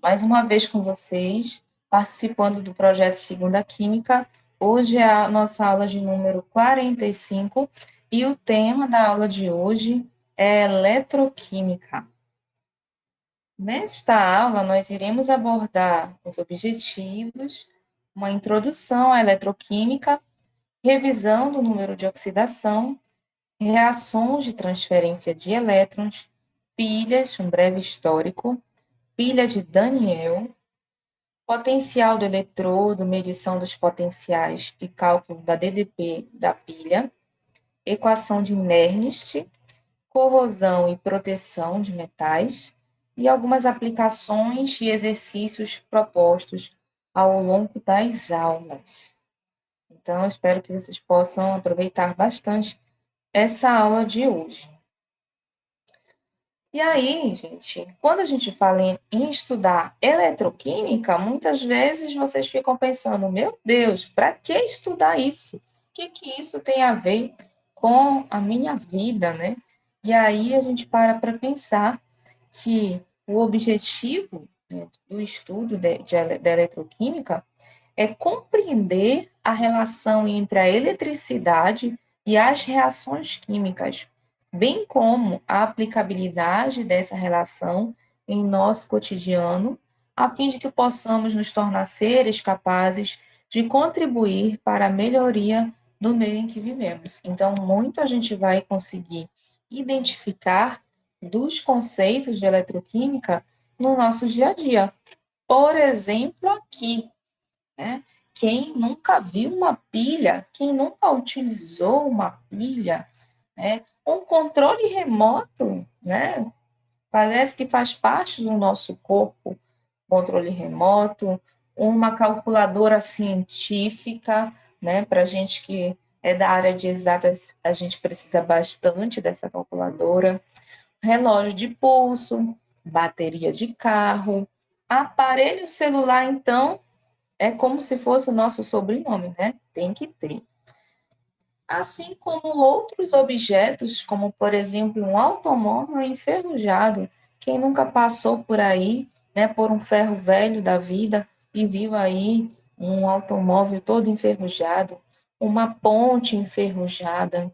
mais uma vez com vocês, participando do projeto Segunda Química. Hoje é a nossa aula de número 45 e o tema da aula de hoje é eletroquímica. Nesta aula, nós iremos abordar os objetivos, uma introdução à eletroquímica, revisão do número de oxidação, reações de transferência de elétrons, pilhas, um breve histórico, pilha de Daniel, potencial do eletrodo, medição dos potenciais e cálculo da DDP da pilha, equação de Nernst, corrosão e proteção de metais e algumas aplicações e exercícios propostos ao longo das aulas. Então, eu espero que vocês possam aproveitar bastante essa aula de hoje. E aí, gente, quando a gente fala em estudar eletroquímica, muitas vezes vocês ficam pensando, meu Deus, para que estudar isso? O que isso tem a ver com a minha vida, né? E aí a gente para pensar que o objetivo, né, do estudo da eletroquímica é compreender a relação entre a eletricidade e as reações químicas, bem como a aplicabilidade dessa relação em nosso cotidiano, a fim de que possamos nos tornar seres capazes de contribuir para a melhoria do meio em que vivemos. Então, muito a gente vai conseguir identificar dos conceitos de eletroquímica no nosso dia a dia. Por exemplo, aqui, né? Quem nunca viu uma pilha, quem nunca utilizou uma pilha, né? Um controle remoto, né? Parece que faz parte do nosso corpo, controle remoto, uma calculadora científica, né? Para a gente que é da área de exatas, a gente precisa bastante dessa calculadora. Relógio de pulso, bateria de carro, aparelho celular, então, é como se fosse o nosso sobrenome, né? Tem que ter. Assim como outros objetos, como por exemplo um automóvel enferrujado. Quem nunca passou por aí, né, por um ferro velho da vida e viu aí um automóvel todo enferrujado, uma ponte enferrujada?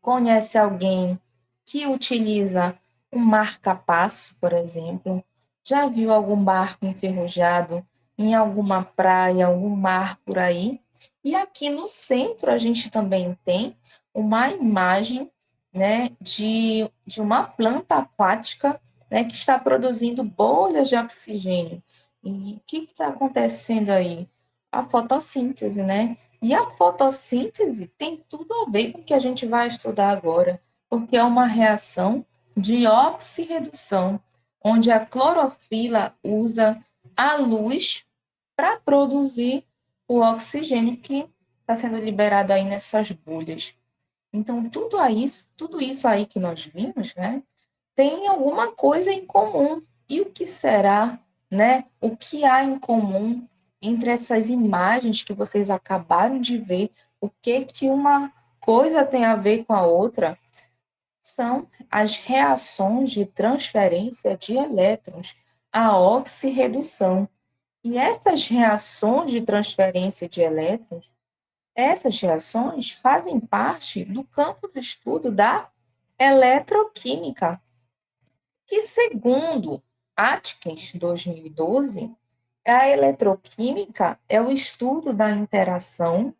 Conhece alguém que utiliza um marca-passo, por exemplo? Já viu algum barco enferrujado em alguma praia, algum mar por aí? E aqui no centro a gente também tem uma imagem, né, de uma planta aquática, né, que está produzindo bolhas de oxigênio. E o que está acontecendo aí? A fotossíntese, né? E a fotossíntese tem tudo a ver com o que a gente vai estudar agora, porque é uma reação de oxirredução, onde a clorofila usa a luz para produzir o oxigênio que está sendo liberado aí nessas bolhas. Então, tudo isso aí que nós vimos, né, tem alguma coisa em comum. E o que será, né? O que há em comum entre essas imagens que vocês acabaram de ver? O que que uma coisa tem a ver com a outra? São as reações de transferência de elétrons, a oxirredução. E essas reações de transferência de elétrons, essas reações fazem parte do campo de estudo da eletroquímica, que, segundo Atkins, 2012, a eletroquímica é o estudo da interação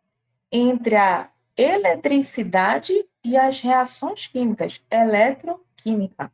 entre a eletricidade e as reações químicas, eletroquímica.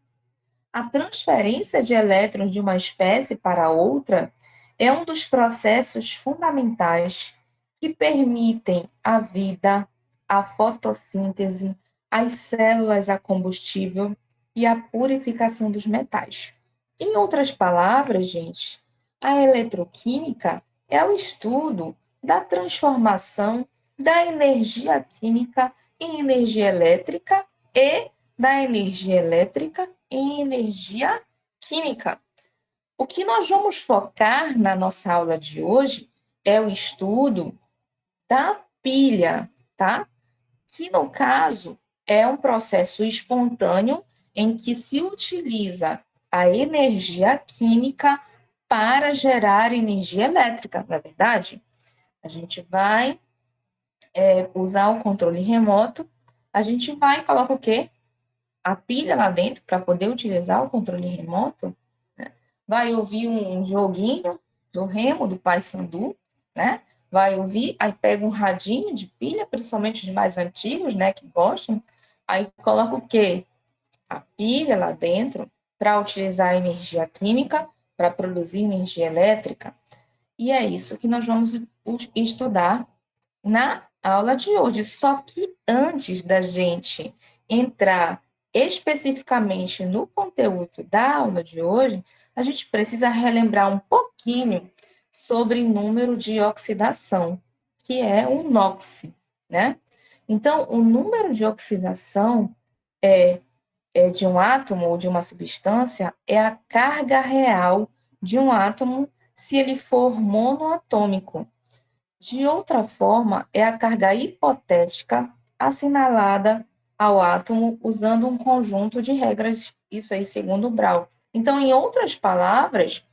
A transferência de elétrons de uma espécie para outra é um dos processos fundamentais que permitem a vida, a fotossíntese, as células a combustível e a purificação dos metais. Em outras palavras, gente, a eletroquímica é o estudo da transformação da energia química em energia elétrica e da energia elétrica em energia química. O que nós vamos focar na nossa aula de hoje é o estudo da pilha, tá? Que no caso é um processo espontâneo em que se utiliza a energia química para gerar energia elétrica, não é verdade? A gente vai usar o controle remoto, a gente vai e coloca o quê? A pilha lá dentro para poder utilizar o controle remoto, né? Vai ouvir um joguinho do Remo, do Paysandu, né? Vai ouvir, aí pega um radinho de pilha, principalmente de mais antigos, né, que gostam, aí coloca o quê? A pilha lá dentro para utilizar a energia química para produzir energia elétrica. E é isso que nós vamos estudar na aula de hoje. Só que antes da gente entrar especificamente no conteúdo da aula de hoje, a gente precisa relembrar um pouquinho sobre número de oxidação, que é o NOx, né? Então, o número de oxidação de um átomo ou de uma substância é a carga real de um átomo se ele for monoatômico. De outra forma, é a carga hipotética assinalada ao átomo usando um conjunto de regras, isso aí segundo Brown. Então, em outras palavras,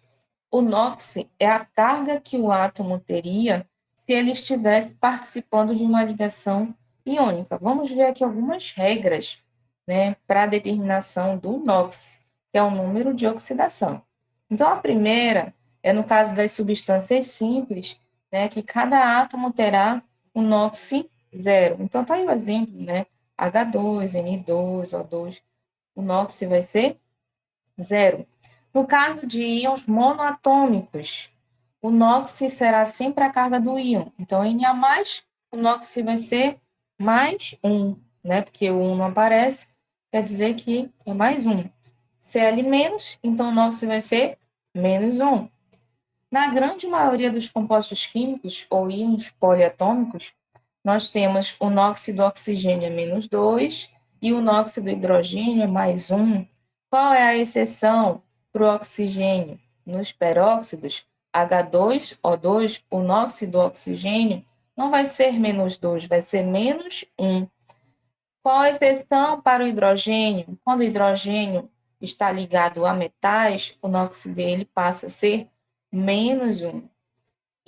o NOx é a carga que o átomo teria se ele estivesse participando de uma ligação iônica. Vamos ver aqui algumas regras, né, para a determinação do NOx, que é o número de oxidação. Então, a primeira é no caso das substâncias simples, né, que cada átomo terá um NOx zero. Então, tá aí o exemplo, né, H2, N2, O2, o NOx vai ser zero. No caso de íons monoatômicos, o NOx será sempre a carga do íon. Então, Na+, o NOx vai ser mais 1, né? Porque o 1 não aparece, quer dizer que é mais 1. Cl-, então o NOx vai ser menos 1. Na grande maioria dos compostos químicos, ou íons poliatômicos, nós temos o NOx do oxigênio é menos 2 e o NOx do hidrogênio é mais 1. Qual é a exceção para o oxigênio? Nos peróxidos, H2O2, o NOx do oxigênio não vai ser menos 2, vai ser menos 1. Qual a exceção para o hidrogênio? Quando o hidrogênio está ligado a metais, o NOx dele passa a ser menos 1.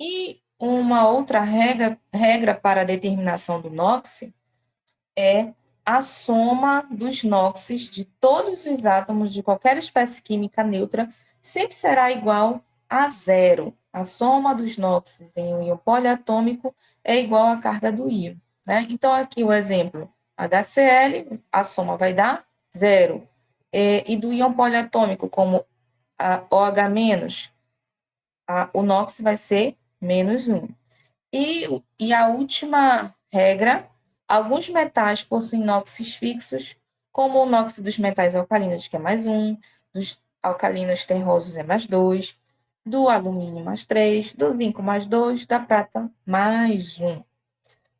E uma outra regra para a determinação do NOx é a soma dos NOxes de todos os átomos de qualquer espécie química neutra sempre será igual a zero. A soma dos NOxes em um íon poliatômico é igual à carga do íon, né? Então, aqui o exemplo, HCl, a soma vai dar zero. E do íon poliatômico, como a OH-, o NOx vai ser menos 1. E a última regra, alguns metais possuem NOxes fixos, como o NOx dos metais alcalinos, que é mais 1, dos alcalinos terrosos é mais 2, do alumínio mais 3, do zinco mais 2, da prata mais 1.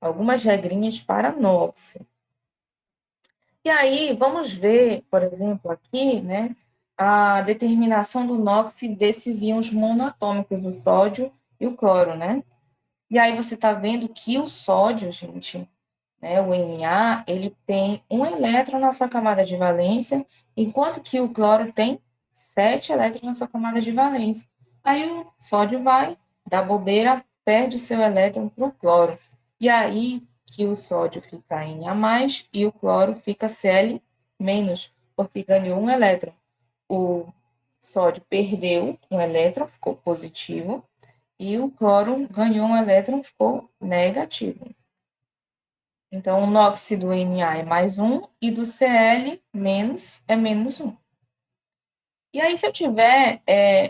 Algumas regrinhas para NOx. E aí, vamos ver, por exemplo, aqui, né, a determinação do NOx desses íons monoatômicos, o sódio e o cloro, né? E aí você está vendo que o sódio, gente, né, o Na, ele tem um elétron na sua camada de valência, enquanto que o cloro tem 7 elétrons na sua camada de valência. Aí o sódio vai, dá bobeira, perde o seu elétron para o cloro. E aí que o sódio fica Na+, e o cloro fica Cl-, porque ganhou um elétron. O sódio perdeu um elétron, ficou positivo, e o cloro ganhou um elétron, ficou negativo. Então, o NOx do Na é mais 1 e do Cl- é menos 1. E aí, se eu tiver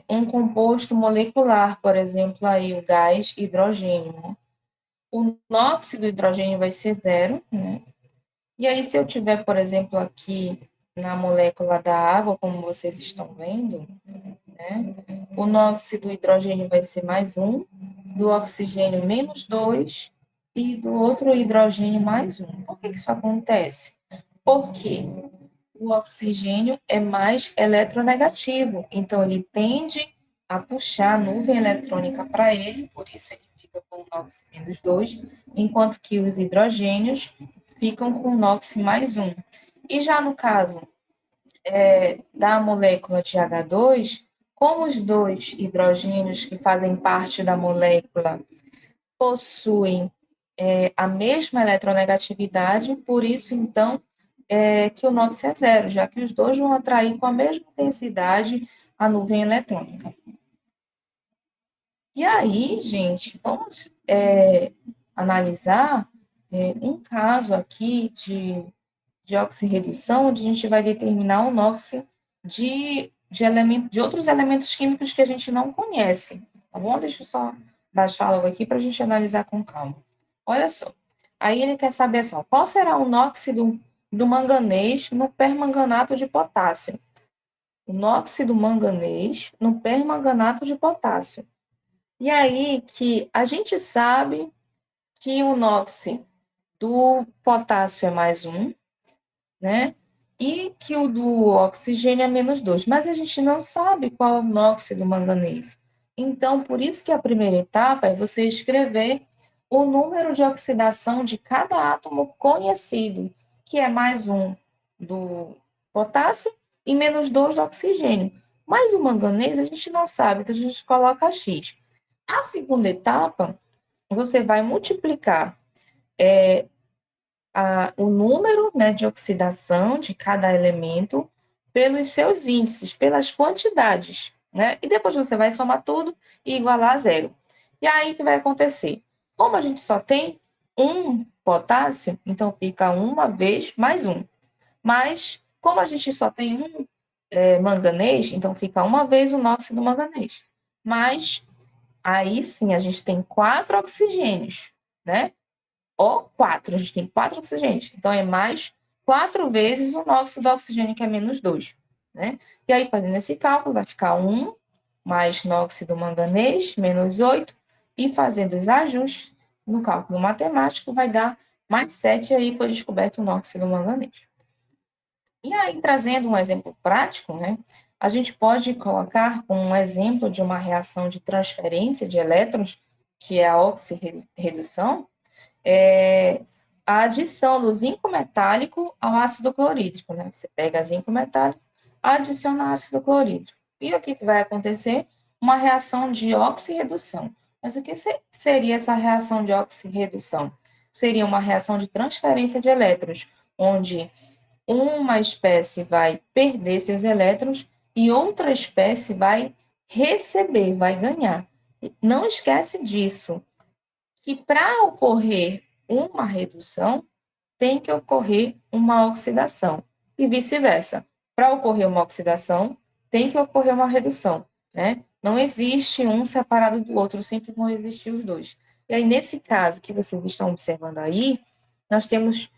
um composto molecular, por exemplo, aí o gás hidrogênio, né? O NOx do hidrogênio vai ser zero, né? E aí, se eu tiver, por exemplo, aqui na molécula da água, como vocês estão vendo, né? O NOx do hidrogênio vai ser mais 1, do oxigênio menos 2 e do outro hidrogênio mais 1. Por que isso acontece? Porque o oxigênio é mais eletronegativo, então ele tende a puxar a nuvem eletrônica para ele, por isso ele fica com o NOx menos 2, enquanto que os hidrogênios ficam com o NOx mais 1. E já no caso da molécula de H2, Como os dois hidrogênios que fazem parte da molécula possuem a mesma eletronegatividade, por isso, então, que o NOx é zero, já que os dois vão atrair com a mesma intensidade a nuvem eletrônica. E aí, gente, vamos analisar um caso aqui de oxirredução, onde a gente vai determinar o NOx de outros elementos químicos que a gente não conhece, tá bom? Deixa eu só baixar logo aqui para a gente analisar com calma. Olha só, aí ele quer saber só, qual será o NOx do manganês no permanganato de potássio? O NOx do manganês no permanganato de potássio. E aí que a gente sabe que o NOx do potássio é mais 1, né? E que o do oxigênio é menos 2, mas a gente não sabe qual é o NOx do manganês. Então, por isso que a primeira etapa é você escrever o número de oxidação de cada átomo conhecido, que é mais 1 do potássio e menos 2 do oxigênio. Mas o manganês a gente não sabe, então a gente coloca X. A segunda etapa, você vai multiplicar o número, né, de oxidação de cada elemento pelos seus índices, pelas quantidades, né? E depois você vai somar tudo e igualar a zero. E aí o que vai acontecer? Como a gente só tem um potássio, então fica uma vez mais um. Mas, como a gente só tem um manganês, então fica uma vez o NOx do manganês. Mas, aí sim, a gente tem 4 oxigênios, né? O4, a gente tem 4 oxigênios. Então, é mais 4 vezes o NOx do oxigênio, que é menos 2, né? E aí, fazendo esse cálculo, vai ficar 1 mais NOx do manganês, menos 8, e fazendo os ajustes no cálculo matemático, vai dar mais 7, e aí foi descoberto o NOx do manganês. E aí, trazendo um exemplo prático, né? A gente pode colocar como um exemplo de uma reação de transferência de elétrons, que é a oxirredução, a adição do zinco metálico ao ácido clorídrico, né? Você pega zinco metálico, adiciona ácido clorídrico. E o que vai acontecer? Uma reação de oxirredução. Mas o que seria essa reação de oxirredução? Seria uma reação de transferência de elétrons, onde uma espécie vai perder seus elétrons e outra espécie vai receber, vai ganhar. Não esquece disso, que para ocorrer uma redução, tem que ocorrer uma oxidação, e vice-versa. Para ocorrer uma oxidação, tem que ocorrer uma redução, né? Não existe um separado do outro, sempre vão existir os dois. E aí, nesse caso que vocês estão observando aí, nós temos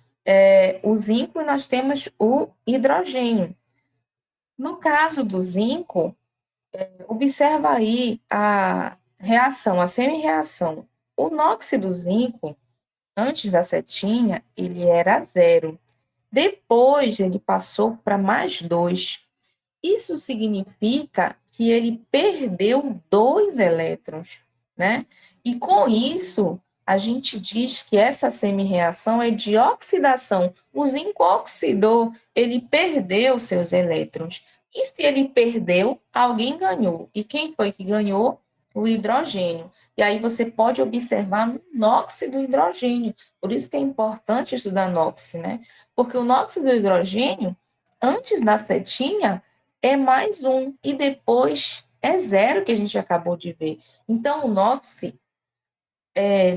o zinco e nós temos o hidrogênio. No caso do zinco, observa aí a reação, a semi-reação. O NOx do zinco, antes da setinha, ele era zero. Depois, ele passou para mais 2. Isso significa que ele perdeu 2 elétrons, né? E com isso, a gente diz que essa semi-reação é de oxidação. O zinco oxidou, ele perdeu seus elétrons. E se ele perdeu, alguém ganhou. E quem foi que ganhou? O hidrogênio. E aí você pode observar no NOx do hidrogênio. Por isso que é importante estudar NOx, né? Porque o NOx do hidrogênio, antes da setinha, é mais 1, e depois é zero, que a gente acabou de ver. Então, o NOx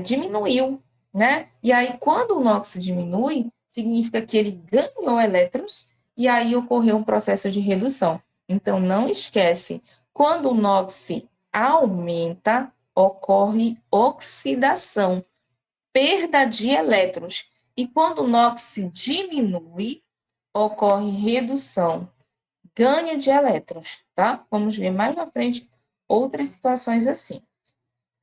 diminuiu, né? E aí, quando o NOx diminui, significa que ele ganhou elétrons, e aí ocorreu um processo de redução. Então, não esquece, quando o NOx aumenta, ocorre oxidação, perda de elétrons. E quando o NOx diminui, ocorre redução, ganho de elétrons, tá? Vamos ver mais na frente outras situações assim.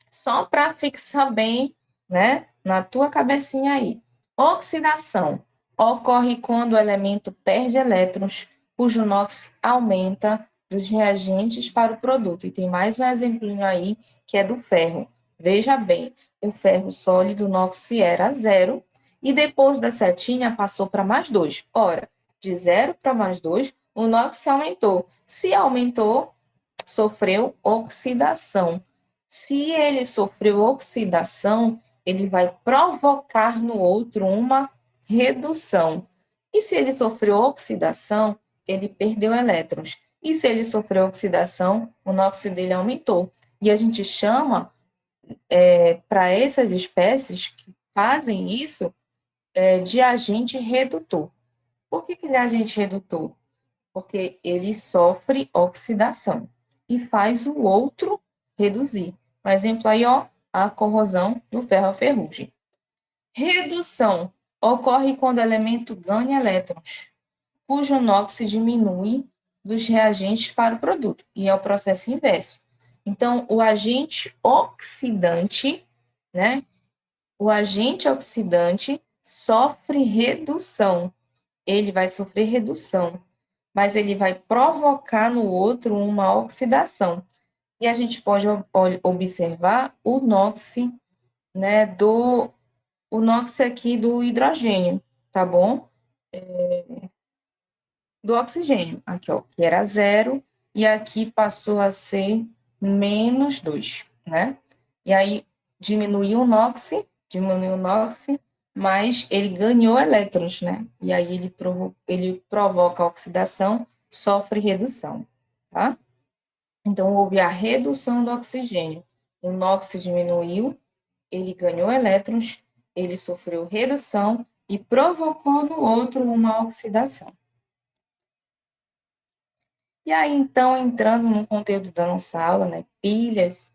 Só para fixar bem, né, na tua cabecinha aí. Oxidação ocorre quando o elemento perde elétrons, cujo NOx aumenta dos reagentes para o produto. E tem mais um exemplinho aí, que é do ferro. Veja bem, o ferro sólido, o NOx era zero, e depois da setinha passou para mais 2. Ora, de 0 para mais 2, o NOx aumentou. Se aumentou, sofreu oxidação. Se ele sofreu oxidação, ele vai provocar no outro uma redução. E se ele sofreu oxidação, ele perdeu elétrons. E se ele sofreu oxidação, o NOx dele aumentou. E a gente chama, para essas espécies que fazem isso, de agente redutor. Por que ele é agente redutor? Porque ele sofre oxidação e faz o outro reduzir. Um exemplo aí, ó, a corrosão do ferro a ferrugem. Redução ocorre quando o elemento ganha elétrons, cujo NOx diminui dos reagentes para o produto, e é o processo inverso. Então, o agente oxidante, né? O agente oxidante sofre redução. Ele vai sofrer redução, mas ele vai provocar no outro uma oxidação. E a gente pode observar o NOx, né, o NOx aqui do hidrogênio, tá bom? Do oxigênio, aqui, ó, que era 0, e aqui passou a ser -2, né? E aí diminuiu o NOx, mas ele ganhou elétrons, né? E aí ele provoca a oxidação, sofre redução, tá? Então, houve a redução do oxigênio. O NOx diminuiu, ele ganhou elétrons, ele sofreu redução e provocou no outro uma oxidação. E aí, então, entrando no conteúdo da nossa aula, né, pilhas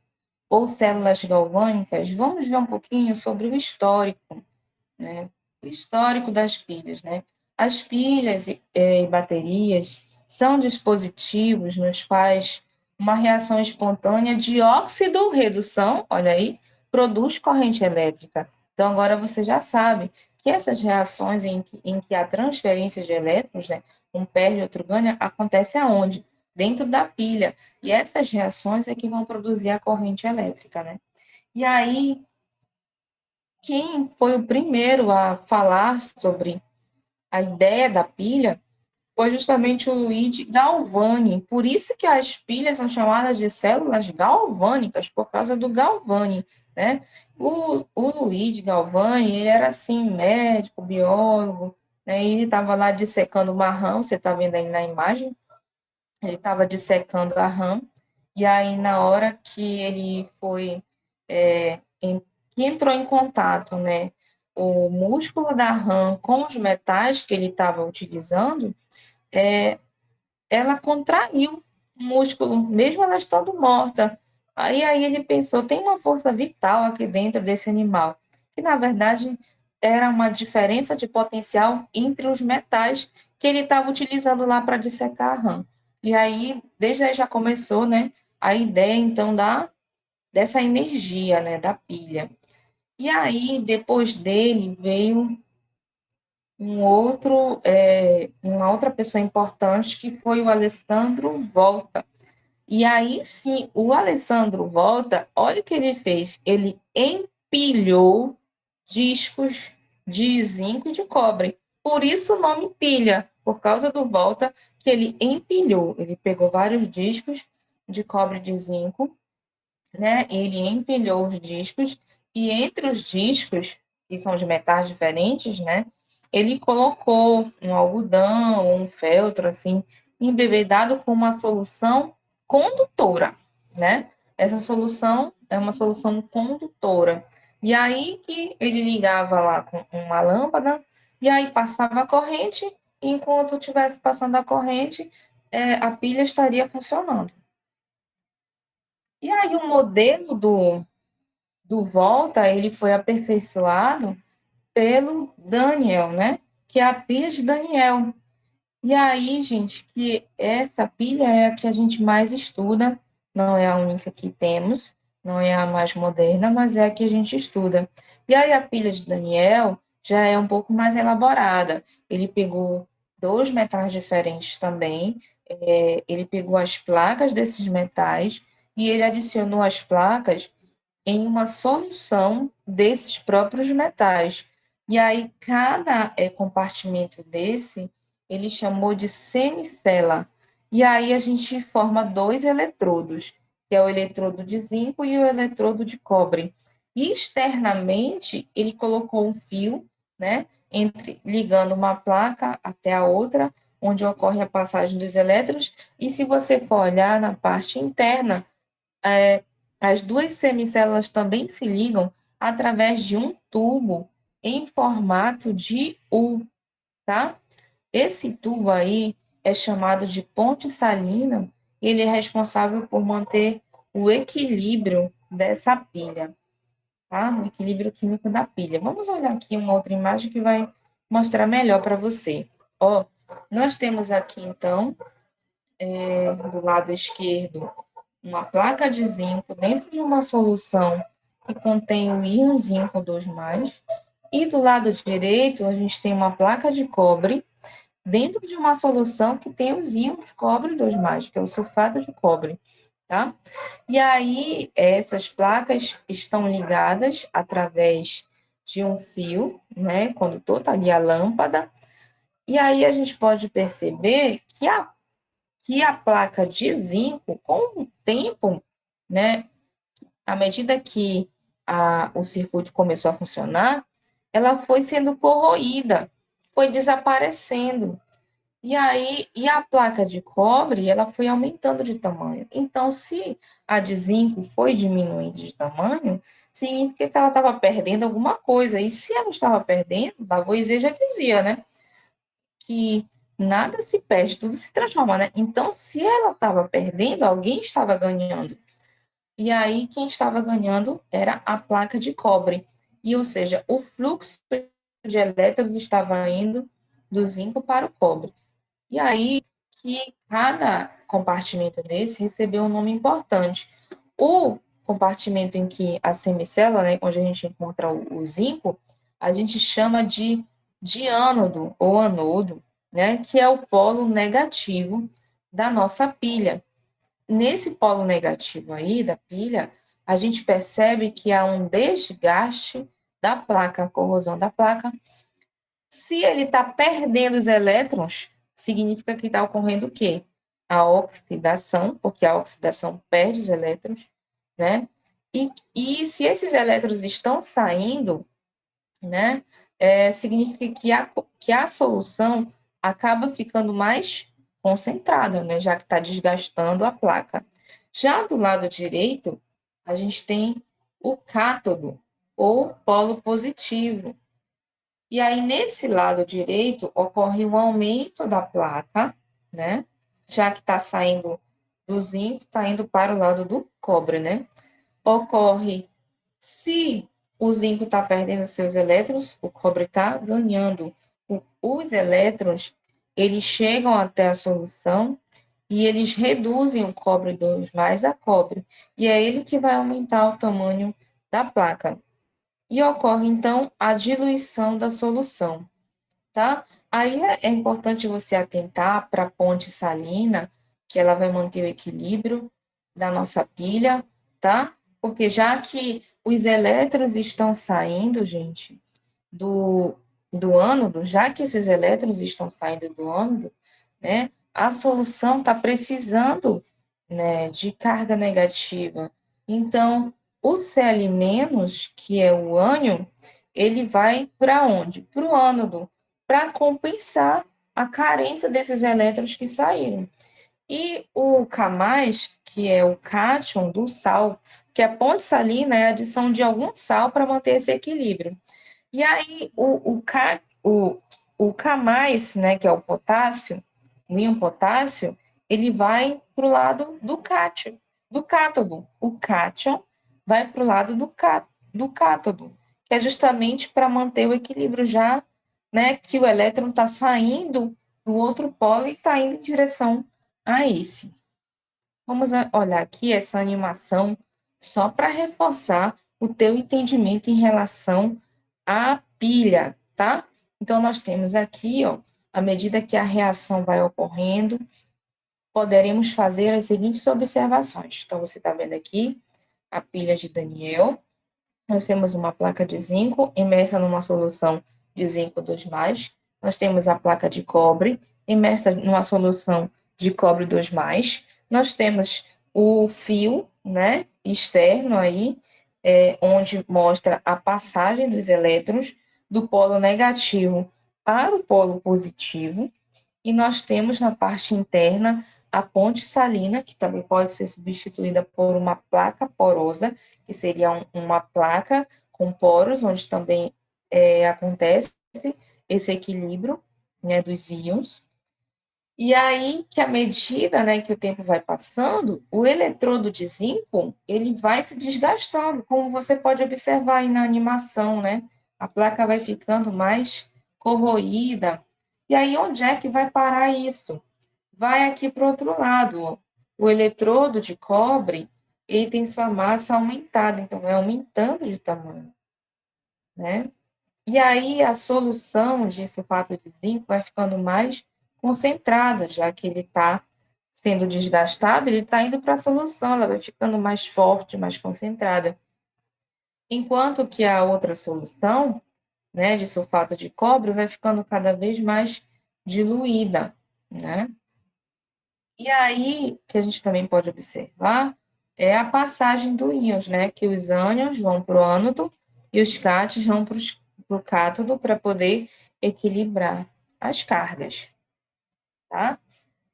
ou células galvânicas, vamos ver um pouquinho sobre o histórico, né? O histórico das pilhas, né? As pilhas e baterias são dispositivos nos quais uma reação espontânea de óxido-redução, olha aí, produz corrente elétrica. Então, agora você já sabe que essas reações em que a transferência de elétrons, né, um perde, outro ganha, acontece aonde? Dentro da pilha. E essas reações é que vão produzir a corrente elétrica, né? E aí, quem foi o primeiro a falar sobre a ideia da pilha foi justamente o Luigi Galvani. Por isso que as pilhas são chamadas de células galvânicas, por causa do Galvani, né? O Luigi Galvani, ele era assim, médico, biólogo, né? E ele estava lá dissecando uma rã, você está vendo aí na imagem, ele estava dissecando a rã, e aí na hora que ele foi, que entrou em contato, né, o músculo da rã com os metais que ele estava utilizando, ela contraiu o músculo, mesmo ela estando morta. Aí ele pensou, tem uma força vital aqui dentro desse animal, que na verdade era uma diferença de potencial entre os metais que ele estava utilizando lá para dissecar a rã. E aí, desde aí já começou, né, a ideia então dessa energia, né, da pilha. E aí, depois dele, veio uma outra pessoa importante, que foi o Alessandro Volta. E aí sim, o Alessandro Volta, olha o que ele fez. Ele empilhou discos de zinco e de cobre. Por isso o nome pilha, por causa do Volta, que ele empilhou. Ele pegou vários discos de cobre e de zinco, né? Ele empilhou os discos e entre os discos, que são de metais diferentes, né? Ele colocou um algodão, um feltro assim, embebedado com uma solução condutora, né? Essa solução é uma solução condutora. E aí que ele ligava lá com uma lâmpada e aí passava a corrente, e enquanto estivesse passando a corrente, a pilha estaria funcionando. E aí o modelo do Volta, ele foi aperfeiçoado pelo Daniel, né? Que é a pilha de Daniel. E aí, gente, que essa pilha é a que a gente mais estuda, não é a única que temos, não é a mais moderna, mas é a que a gente estuda. E aí a pilha de Daniel já é um pouco mais elaborada. Ele pegou dois metais diferentes também, ele pegou as placas desses metais e ele adicionou as placas em uma solução desses próprios metais. E aí, cada compartimento desse, ele chamou de semicela. E aí a gente forma dois eletrodos, que é o eletrodo de zinco e o eletrodo de cobre. E externamente, ele colocou um fio, né, ligando uma placa até a outra, onde ocorre a passagem dos elétrons. E se você for olhar na parte interna, as duas semicélulas também se ligam através de um tubo em formato de U, tá? Esse tubo aí é chamado de ponte salina, e ele é responsável por manter o equilíbrio dessa pilha, tá? O equilíbrio químico da pilha. Vamos olhar aqui uma outra imagem que vai mostrar melhor para você. Ó, nós temos aqui então, do lado esquerdo, uma placa de zinco dentro de uma solução que contém o íon zinco 2+, e do lado direito a gente tem uma placa de cobre dentro de uma solução que tem os íons cobre 2+, que é o sulfato de cobre, tá? E aí, essas placas estão ligadas através de um fio, né? Condutor, tá ali a lâmpada. E aí a gente pode perceber que a placa de zinco, com o tempo, né? À medida que o circuito começou a funcionar, ela foi sendo corroída, foi desaparecendo. E aí, a placa de cobre, ela foi aumentando de tamanho. Então, se a de zinco foi diminuindo de tamanho, significa que ela estava perdendo alguma coisa. E se ela estava perdendo, Lavoisier já dizia, né, que nada se perde, tudo se transforma, né? Então, se ela estava perdendo, alguém estava ganhando. E aí, quem estava ganhando era a placa de cobre. E, ou seja, o fluxo de elétrons estava indo do zinco para o cobre. E aí que cada compartimento desse recebeu um nome importante. O compartimento em que a semicélula, né, onde a gente encontra o zinco, a gente chama de diânodo ou anodo, né, que é o polo negativo da nossa pilha. Nesse polo negativo aí da pilha, a gente percebe que há um desgaste da placa, a corrosão da placa. Se ele está perdendo os elétrons, significa que está ocorrendo o quê? A oxidação, porque a oxidação perde os elétrons, né? E se esses elétrons estão saindo, né, significa que a solução acaba ficando mais concentrada, né, já que está desgastando a placa. Já do lado direito, a gente tem o cátodo, ou polo positivo. E aí, nesse lado direito, ocorre um aumento da placa, né? Já que está saindo do zinco, está indo para o lado do cobre, né? Ocorre se o zinco está perdendo seus elétrons, o cobre está ganhando. Os elétrons, eles chegam até a solução e eles reduzem o cobre 2+ a cobre. E é ele que vai aumentar o tamanho da placa. E ocorre, então, a diluição da solução, tá? Aí é importante você atentar para a ponte salina, que ela vai manter o equilíbrio da nossa pilha, tá? Porque já que os elétrons estão saindo, gente, do, do ânodo, já que esses elétrons estão saindo do ânodo, né, a solução está precisando, né, de carga negativa. Então, o Cl-, que é o ânion, ele vai para onde? Para o ânodo, para compensar a carência desses elétrons que saíram. E o K+, que é o cátion do sal, que a ponte salina é a adição de algum sal para manter esse equilíbrio. E aí, o K+, né, que é o potássio, o íon potássio, ele vai para o lado do cátion, do cátodo. O cátion vai para o lado do cátodo, que é justamente para manter o equilíbrio já, né, que o elétron está saindo do outro polo e está indo em direção a esse. Vamos olhar aqui essa animação só para reforçar o teu entendimento em relação à pilha, tá? Então, nós temos aqui, ó, à medida que a reação vai ocorrendo, poderemos fazer as seguintes observações. Então, você está vendo aqui a pilha de Daniel. Nós temos uma placa de zinco imersa numa solução de zinco 2+. Nós temos a placa de cobre imersa numa solução de cobre 2+, nós temos o fio, né, externo aí, onde mostra a passagem dos elétrons do polo negativo para o polo positivo, e nós temos na parte interna a ponte salina, que também pode ser substituída por uma placa porosa, que seria uma placa com poros, onde também acontece esse equilíbrio, né, dos íons. E aí que à medida, né, que o tempo vai passando, o eletrodo de zinco, ele vai se desgastando, como você pode observar aí na animação, né? A placa vai ficando mais corroída. E aí onde é que vai parar isso? Vai aqui para o outro lado, ó. O eletrodo de cobre, ele tem sua massa aumentada, então vai aumentando de tamanho, né? E aí a solução de sulfato de zinco vai ficando mais concentrada, já que ele está sendo desgastado, ele está indo para a solução, ela vai ficando mais forte, mais concentrada. Enquanto que a outra solução, né, de sulfato de cobre, vai ficando cada vez mais diluída, né? E aí, que a gente também pode observar, é a passagem do íons, né? Que os ânions vão para o ânodo e os cátions vão para o cátodo para poder equilibrar as cargas, tá?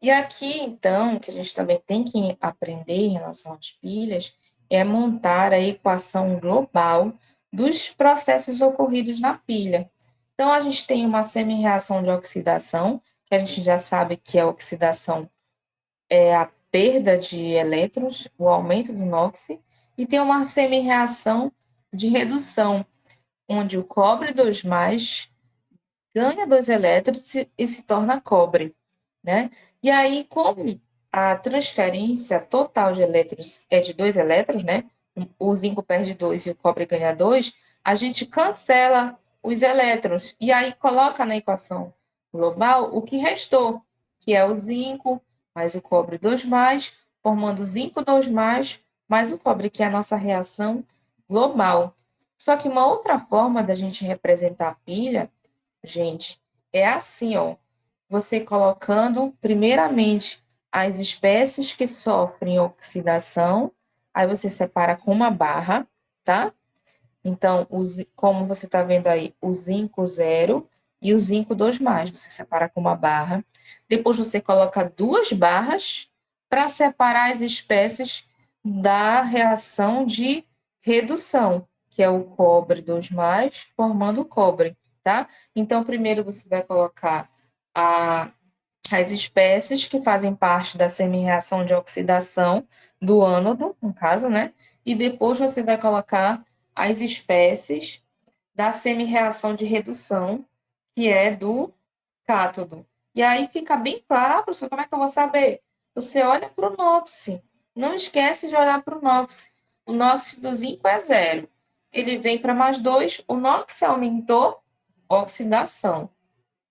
E aqui, então, que a gente também tem que aprender em relação às pilhas, é montar a equação global dos processos ocorridos na pilha. Então, a gente tem uma semi-reação de oxidação, que a gente já sabe que a oxidação é a perda de elétrons, o aumento do NOx, e tem uma semi-reação de redução, onde o cobre 2+, ganha 2 elétrons e se torna cobre, né? E aí, como a transferência total de elétrons é de 2 elétrons, né? O zinco perde 2 e o cobre ganha 2, a gente cancela os elétrons e aí coloca na equação global o que restou, que é o zinco mais o cobre 2+, formando zinco 2+, mais o cobre, que é a nossa reação global. Só que uma outra forma da gente representar a pilha, gente, é assim, ó. Você colocando, primeiramente, as espécies que sofrem oxidação, aí você separa com uma barra, tá? Então, como você está vendo aí, o zinco 0 e o zinco 2+, você separa com uma barra. Depois você coloca 2 barras para separar as espécies da reação de redução, que é o cobre 2+, formando o cobre, tá? Então, primeiro você vai colocar as espécies que fazem parte da semi-reação de oxidação do ânodo, no caso, né? E depois você vai colocar as espécies da semi-reação de redução, que é do cátodo. E aí fica bem claro, professor, como é que eu vou saber? Você olha para o NOx. Não esquece de olhar para o NOx. O NOx do zinco é 0. Ele vem para +2, o NOx aumentou, oxidação.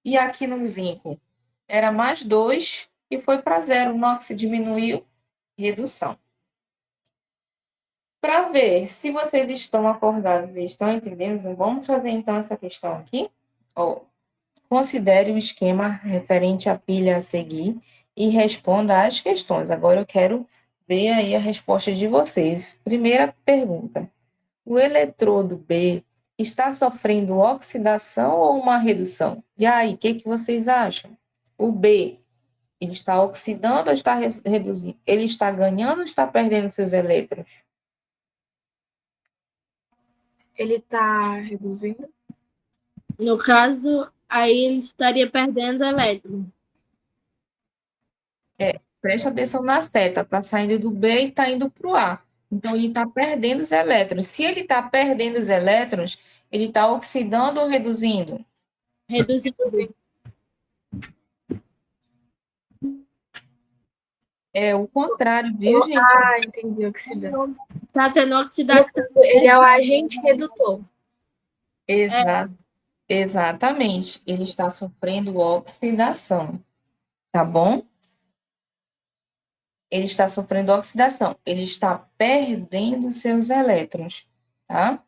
E aqui no zinco era +2 e foi para 0. O NOx diminuiu, redução. Para ver se vocês estão acordados e estão entendendo, vamos fazer então essa questão aqui. Ó, considere o esquema referente à pilha a seguir e responda às questões. Agora eu quero ver aí a resposta de vocês. Primeira pergunta: o eletrodo B está sofrendo oxidação ou uma redução? E aí, o que que vocês acham? O B, ele está oxidando ou está reduzindo? Ele está ganhando ou está perdendo seus elétrons? Ele tá reduzindo. No caso, aí ele estaria perdendo elétron. Presta atenção na seta, está saindo do B e está indo para o A. Então, ele está perdendo os elétrons. Se ele está perdendo os elétrons, ele está oxidando ou reduzindo? Reduzindo. É o contrário, viu, gente? Ah, entendi, oxidando. Tá tendo No oxidação. caso, Ele é o agente redutor. Exa exatamente. Ele está sofrendo oxidação, tá bom? Ele está sofrendo oxidação. Ele está perdendo seus elétrons, tá?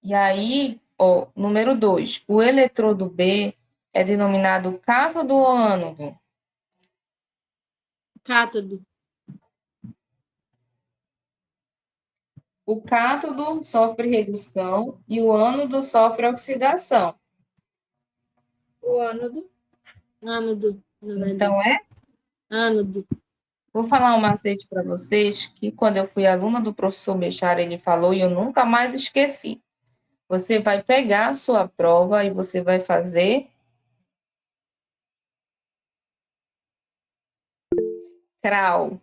E aí, ó, número 2, o eletrodo B é denominado cátodo ou ânodo? Cátodo. O cátodo sofre redução e o ânodo sofre oxidação. O ânodo. Ânodo, na verdade. Então, Ânodo. vou falar um macete para vocês que quando eu fui aluna do professor Bechara, ele falou e eu nunca mais esqueci. Você vai pegar a sua prova e você vai fazer CRAU,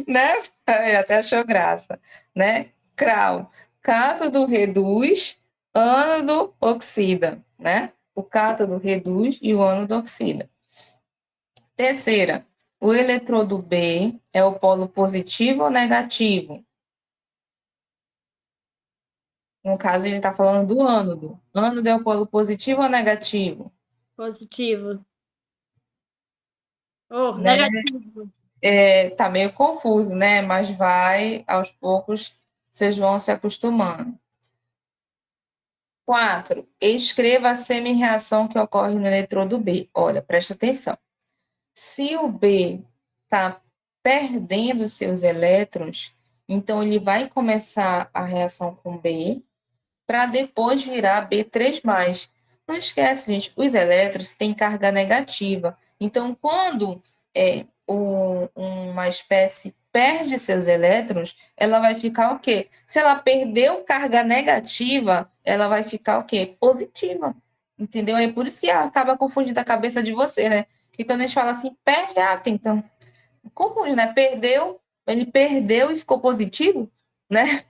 né? Ele até achou graça, né? CRAU. Cátodo reduz, ânodo oxida, né? O cátodo reduz e o ânodo oxida. Terceira, o eletrodo B é o polo positivo ou negativo? No caso, ele está falando do ânodo. Ânodo é o polo positivo ou negativo? Positivo. Oh, Né? negativo. Tá meio confuso, né? Mas vai, aos poucos, vocês vão se acostumando. 4. Escreva a semi-reação que ocorre no eletrodo B. Olha, presta atenção. Se o B está perdendo seus elétrons, então ele vai começar a reação com B para depois virar B3+. Não esquece, gente, os elétrons têm carga negativa. Então, quando uma espécie perde seus elétrons, ela vai ficar o quê? Se ela perdeu carga negativa, ela vai ficar o quê? Positiva. Entendeu? É por isso que acaba confundindo a cabeça de você, né? Porque quando a gente fala assim, perde, então, confunde, né? Ele perdeu e ficou positivo, né?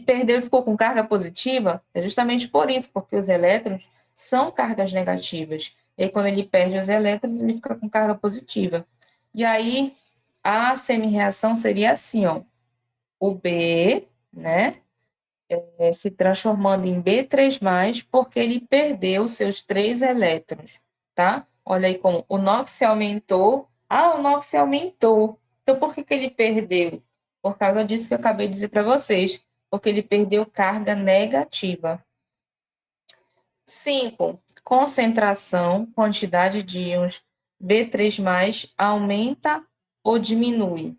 Perdeu e ficou com carga positiva, é justamente por isso, porque os elétrons são cargas negativas. E aí, quando ele perde os elétrons, ele fica com carga positiva. E aí, a semi-reação seria assim, ó, o B, né, se transformando em B3+, porque ele perdeu seus 3 elétrons, tá? Olha aí como o NOx aumentou. Ah, o NOx aumentou. Então, por que ele perdeu? Por causa disso que eu acabei de dizer para vocês, porque ele perdeu carga negativa. 5. Concentração, quantidade de íons B3+, aumenta ou diminui?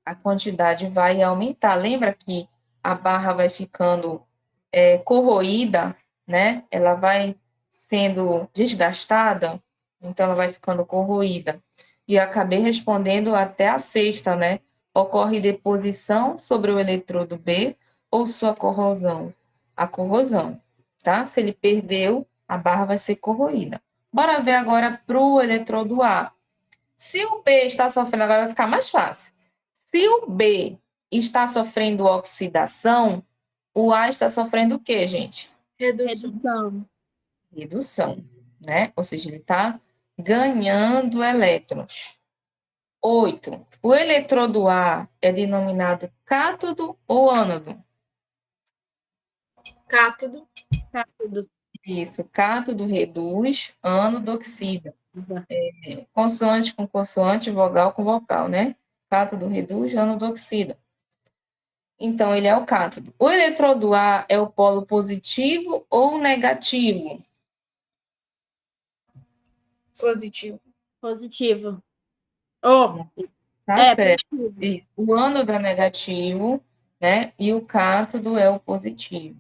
A quantidade vai aumentar. Lembra que a barra vai ficando corroída, né? Ela vai sendo desgastada, então ela vai ficando corroída. E eu acabei respondendo até a sexta, né? Ocorre deposição sobre o eletrodo B ou sua corrosão? A corrosão, tá? Se ele perdeu, a barra vai ser corroída. Bora ver agora para o eletrodo A. Se o B está sofrendo, agora vai ficar mais fácil. Se o B está sofrendo oxidação, o A está sofrendo o quê, gente? Redução. Redução, né? Ou seja, ele está ganhando elétrons. 8. O eletrodo A é denominado cátodo ou ânodo? Cátodo. Cátodo. Isso, cátodo reduz, ânodo oxida. Consoante com consoante, vogal com vogal, né? Cátodo reduz, ânodo oxida. Então, ele é o cátodo. O eletrodo A é o polo positivo ou negativo? Positivo. Positivo. Oh, Tá certo. positivo. Isso. O ânodo é negativo, né? E o cátodo é o positivo.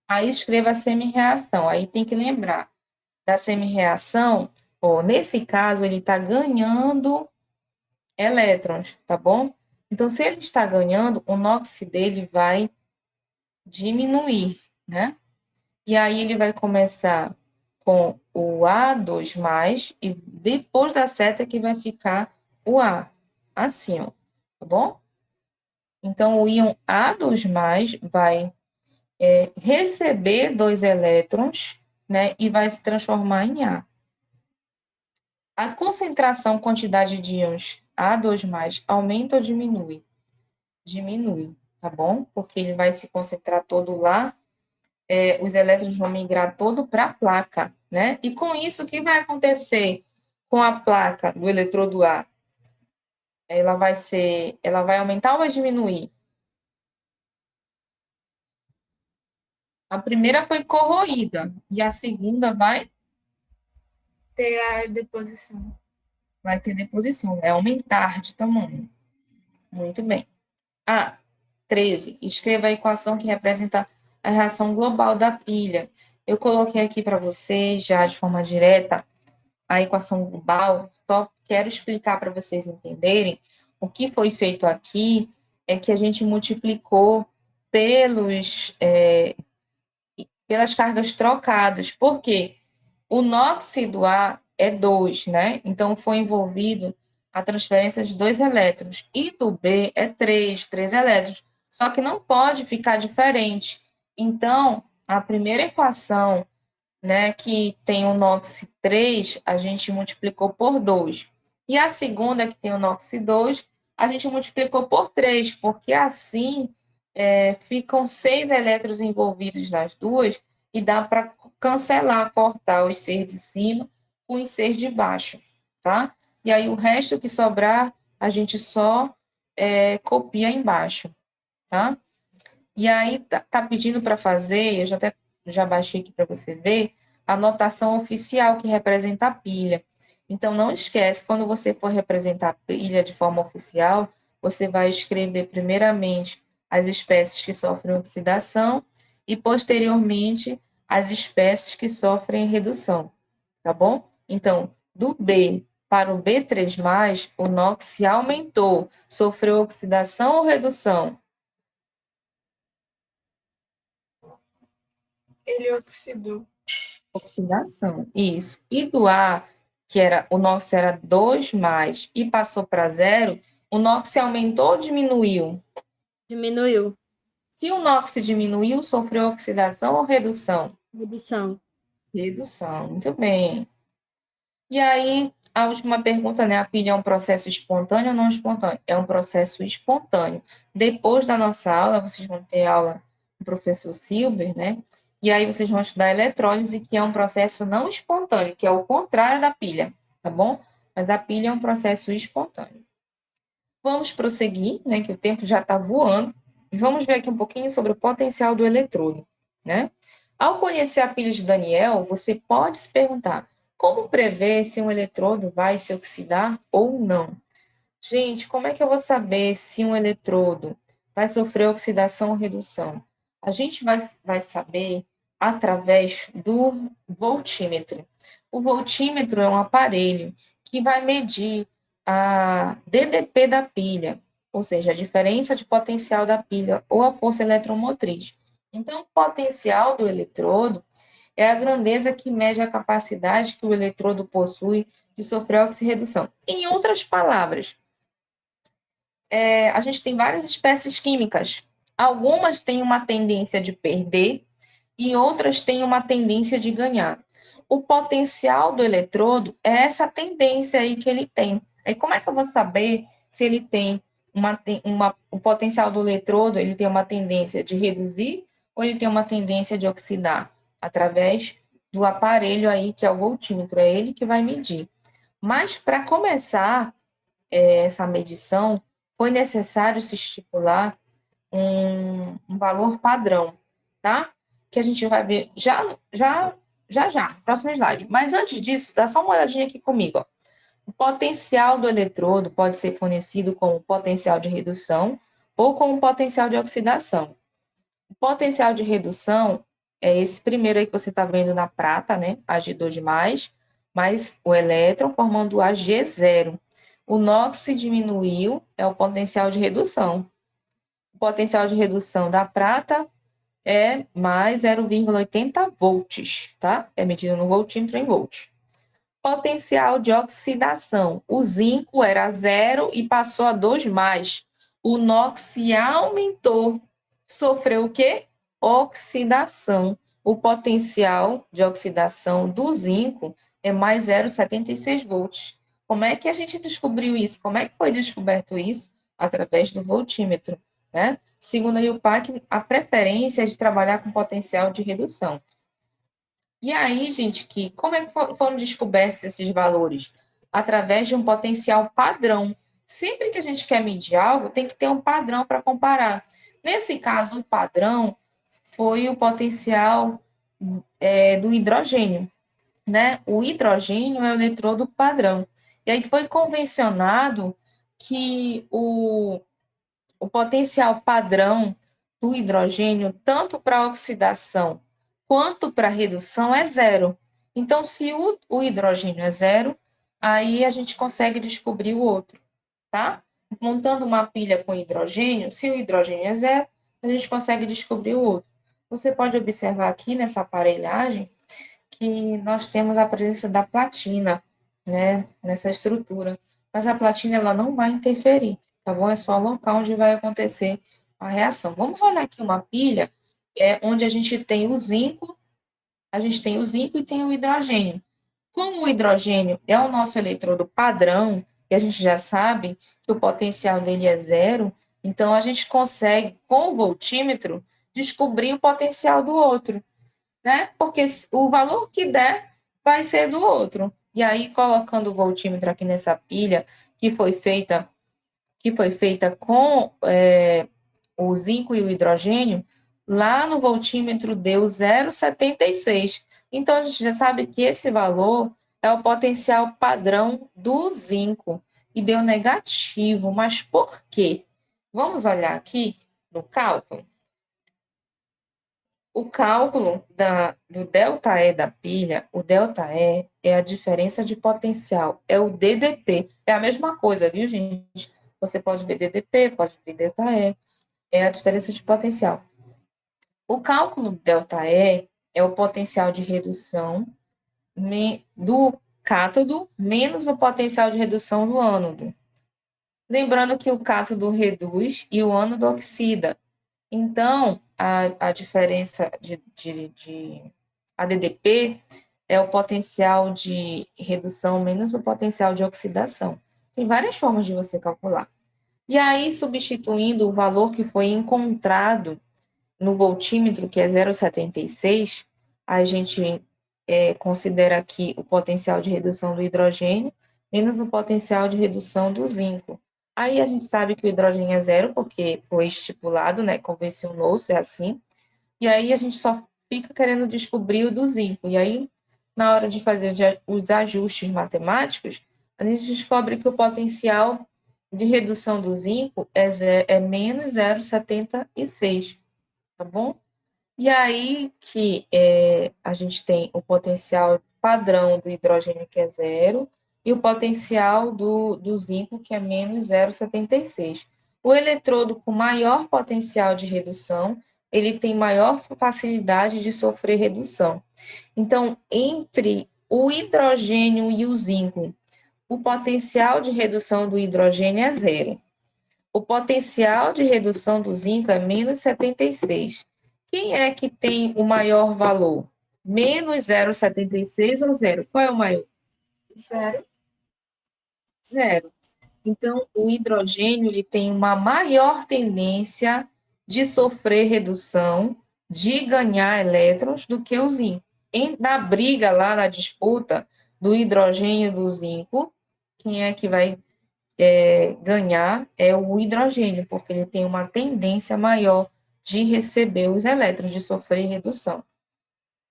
Aí escreva a semi-reação. Aí tem que lembrar da semi-reação. Nesse caso, ele está ganhando elétrons, tá bom? Então, se ele está ganhando, o NOx dele vai diminuir, né? E aí ele vai começar com o A2+, e depois da seta que vai ficar o A. Assim, ó, tá bom? Então, o íon A2+, vai receber 2 elétrons, né? E vai se transformar em A. A concentração, quantidade de íons A2+, aumenta ou diminui? Diminui, tá bom? Porque ele vai se concentrar todo lá, os elétrons vão migrar todo para a placa, né? E com isso, o que vai acontecer com a placa do eletrodo A? Ela vai aumentar ou vai diminuir? A primeira foi corroída e a segunda vai Ter a deposição. Vai ter deposição, é aumentar de tamanho. Muito bem. 13. Escreva a equação que representa a reação global da pilha. Eu coloquei aqui para vocês, já de forma direta, a equação global. Só quero explicar para vocês entenderem. O que foi feito aqui é que a gente multiplicou pelas cargas trocadas. Por quê? O NOx do A é 2, né? Então, foi envolvido a transferência de 2 elétrons. E do B é 3 elétrons. Só que não pode ficar diferente. Então, a primeira equação, né, que tem o NOx 3, a gente multiplicou por 2. E a segunda, que tem o NOx 2, a gente multiplicou por 3, porque assim ficam 6 elétrons envolvidos nas duas e dá para cancelar, cortar os ser de cima com os ser de baixo, tá? E aí o resto que sobrar, a gente só copia embaixo, tá? E aí tá pedindo para fazer, eu já baixei aqui para você ver, a notação oficial que representa a pilha. Então, não esquece, quando você for representar a pilha de forma oficial, você vai escrever primeiramente as espécies que sofrem oxidação e, posteriormente, as espécies que sofrem redução, tá bom? Então, do B para o B3+, o NOx aumentou, sofreu oxidação ou redução? Ele oxidou. Oxidação, isso. E do A, que era o NOx era 2+, e passou para 0, o NOx aumentou ou diminuiu? Diminuiu. Se o NOx diminuiu, sofreu oxidação ou redução? Redução. Redução, muito bem. E aí, a última pergunta, né? A pilha é um processo espontâneo ou não espontâneo? É um processo espontâneo. Depois da nossa aula, vocês vão ter aula do professor Silber, né? E aí vocês vão estudar eletrólise, que é um processo não espontâneo, que é o contrário da pilha, tá bom? Mas a pilha é um processo espontâneo. Vamos prosseguir, né? Que o tempo já está voando. E vamos ver aqui um pouquinho sobre o potencial do eletrodo, né? Ao conhecer a pilha de Daniel, você pode se perguntar: como prever se um eletrodo vai se oxidar ou não? Gente, como é que eu vou saber se um eletrodo vai sofrer oxidação ou redução? A gente vai saber através do voltímetro. O voltímetro é um aparelho que vai medir a DDP da pilha, ou seja, a diferença de potencial da pilha ou a força eletromotriz. Então, o potencial do eletrodo é a grandeza que mede a capacidade que o eletrodo possui de sofrer oxirredução. Em outras palavras, a gente tem várias espécies químicas. Algumas têm uma tendência de perder e outras têm uma tendência de ganhar. O potencial do eletrodo é essa tendência aí que ele tem. Aí como é que eu vou saber se ele tem o potencial do eletrodo, ele tem uma tendência de reduzir ou ele tem uma tendência de oxidar? Através do aparelho aí que é o voltímetro, é ele que vai medir. Mas para começar essa medição, foi necessário se estipular um valor padrão, tá? Que a gente vai ver já. Próximo slide. Mas antes disso, dá só uma olhadinha aqui comigo, ó. O potencial do eletrodo pode ser fornecido como potencial de redução ou como potencial de oxidação. O potencial de redução é esse primeiro aí que você está vendo na prata, né? Ag2+, mais o elétron formando o Ag0. O NOx diminuiu, é o potencial de redução. O potencial de redução da prata é mais 0,80 volts, tá? É medido no voltímetro em volts. Potencial de oxidação. O zinco era 0 e passou a 2+. O NOx aumentou. Sofreu o quê? Oxidação. O potencial de oxidação do zinco é mais 0,76 volts. Como é que a gente descobriu isso? Como é que foi descoberto isso? Através do voltímetro, né? Segundo a IUPAC, a preferência é de trabalhar com potencial de redução. E aí, gente, como é que foram descobertos esses valores? Através de um potencial padrão. Sempre que a gente quer medir algo, tem que ter um padrão para comparar. Nesse caso, o padrão foi o potencial do hidrogênio. né? O hidrogênio é o eletrodo padrão. E aí foi convencionado que o potencial padrão do hidrogênio, tanto para oxidação quanto para redução, é zero. Então, se o hidrogênio é zero, aí a gente consegue descobrir o outro, tá? Montando uma pilha com hidrogênio, se o hidrogênio é zero, a gente consegue descobrir o outro. Você pode observar aqui nessa aparelhagem que nós temos a presença da platina, né, nessa estrutura. Mas a platina ela não vai interferir, tá bom? É só o local onde vai acontecer a reação. Vamos olhar aqui uma pilha, onde a gente tem o zinco, e tem o hidrogênio. Como o hidrogênio é o nosso eletrodo padrão, e a gente já sabe que o potencial dele é zero, então a gente consegue, com o voltímetro, descobrir o potencial do outro, né? Porque o valor que der vai ser do outro. E aí, colocando o voltímetro aqui nessa pilha que foi feita, com o zinco e o hidrogênio, lá no voltímetro deu 0,76. Então, a gente já sabe que esse valor é o potencial padrão do zinco. E deu negativo. Mas por quê? Vamos olhar aqui no cálculo. O cálculo do ΔE da pilha, o ΔE é a diferença de potencial, é o DDP. É a mesma coisa, viu, gente? Você pode ver DDP, pode ver ΔE, é a diferença de potencial. O cálculo do ΔE é o potencial de redução do cátodo menos o potencial de redução do ânodo. Lembrando que o cátodo reduz e o ânodo oxida. Então, a diferença de ADDP é o potencial de redução menos o potencial de oxidação. Tem várias formas de você calcular. E aí, substituindo o valor que foi encontrado no voltímetro, que é 0,76, a gente considera aqui o potencial de redução do hidrogênio menos o potencial de redução do zinco. Aí a gente sabe que o hidrogênio é zero, porque foi estipulado, né? Convencionou-se assim. E aí a gente só fica querendo descobrir o do zinco. E aí, na hora de fazer os ajustes matemáticos, a gente descobre que o potencial de redução do zinco é menos 0,76, tá bom? E aí que a gente tem o potencial padrão do hidrogênio, que é zero, e o potencial do zinco, que é menos 0,76. O eletrodo com maior potencial de redução, ele tem maior facilidade de sofrer redução. Então, entre o hidrogênio e o zinco, o potencial de redução do hidrogênio é zero. O potencial de redução do zinco é menos 76. Quem é que tem o maior valor? Menos 0,76 ou zero? Qual é o maior? Zero. Zero. Então, o hidrogênio ele tem uma maior tendência de sofrer redução, de ganhar elétrons, do que o zinco. Na briga lá, na disputa do hidrogênio e do zinco, quem é que vai ganhar é o hidrogênio, porque ele tem uma tendência maior de receber os elétrons, de sofrer redução.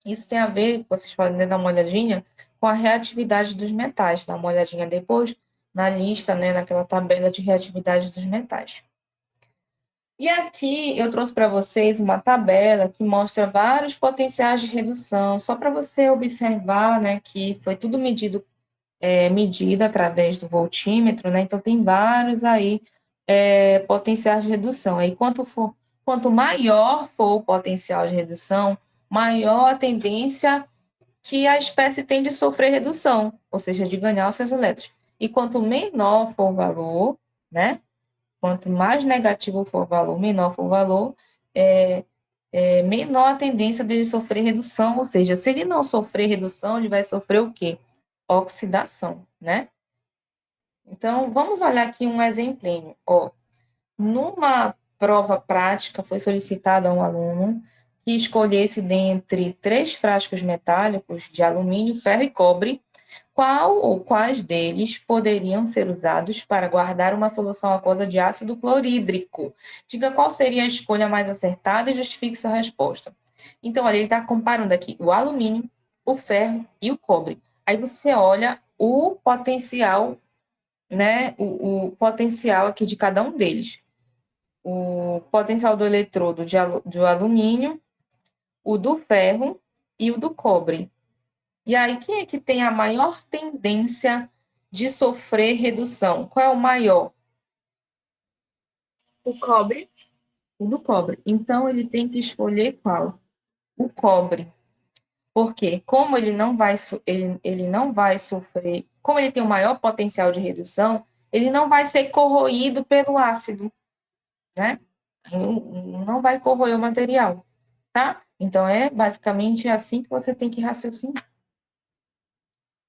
Isso tem a ver, vocês podem dar uma olhadinha, com a reatividade dos metais. Dá uma olhadinha depois na lista, né, naquela tabela de reatividade dos metais. E aqui eu trouxe para vocês uma tabela que mostra vários potenciais de redução, só para você observar, né, que foi tudo medido através do voltímetro, né? Então tem vários aí potenciais de redução. Aí quanto maior for o potencial de redução, maior a tendência que a espécie tem de sofrer redução, ou seja, de ganhar os seus elétrons. E quanto menor for o valor, né? Quanto mais negativo for o valor, menor for o valor, menor a tendência dele sofrer redução, ou seja, se ele não sofrer redução, ele vai sofrer o quê? Oxidação, né? Então, vamos olhar aqui um exemplinho. Ó, numa prova prática, foi solicitado a um aluno que escolhesse dentre 3 frascos metálicos de alumínio, ferro e cobre, qual ou quais deles poderiam ser usados para guardar uma solução aquosa de ácido clorídrico. Diga qual seria a escolha mais acertada e justifique sua resposta. Então, olha, ele está comparando aqui o alumínio, o ferro e o cobre. Aí você olha o potencial, né? O potencial aqui de cada um deles. O potencial do eletrodo de alumínio, o do ferro e o do cobre. E aí, quem é que tem a maior tendência de sofrer redução? Qual é o maior? O cobre. O do cobre. Então, ele tem que escolher qual? O cobre. Porque como ele não vai sofrer, como ele tem o maior potencial de redução, ele não vai ser corroído pelo ácido, né? Não vai corroer o material, tá? Então, é basicamente assim que você tem que raciocinar.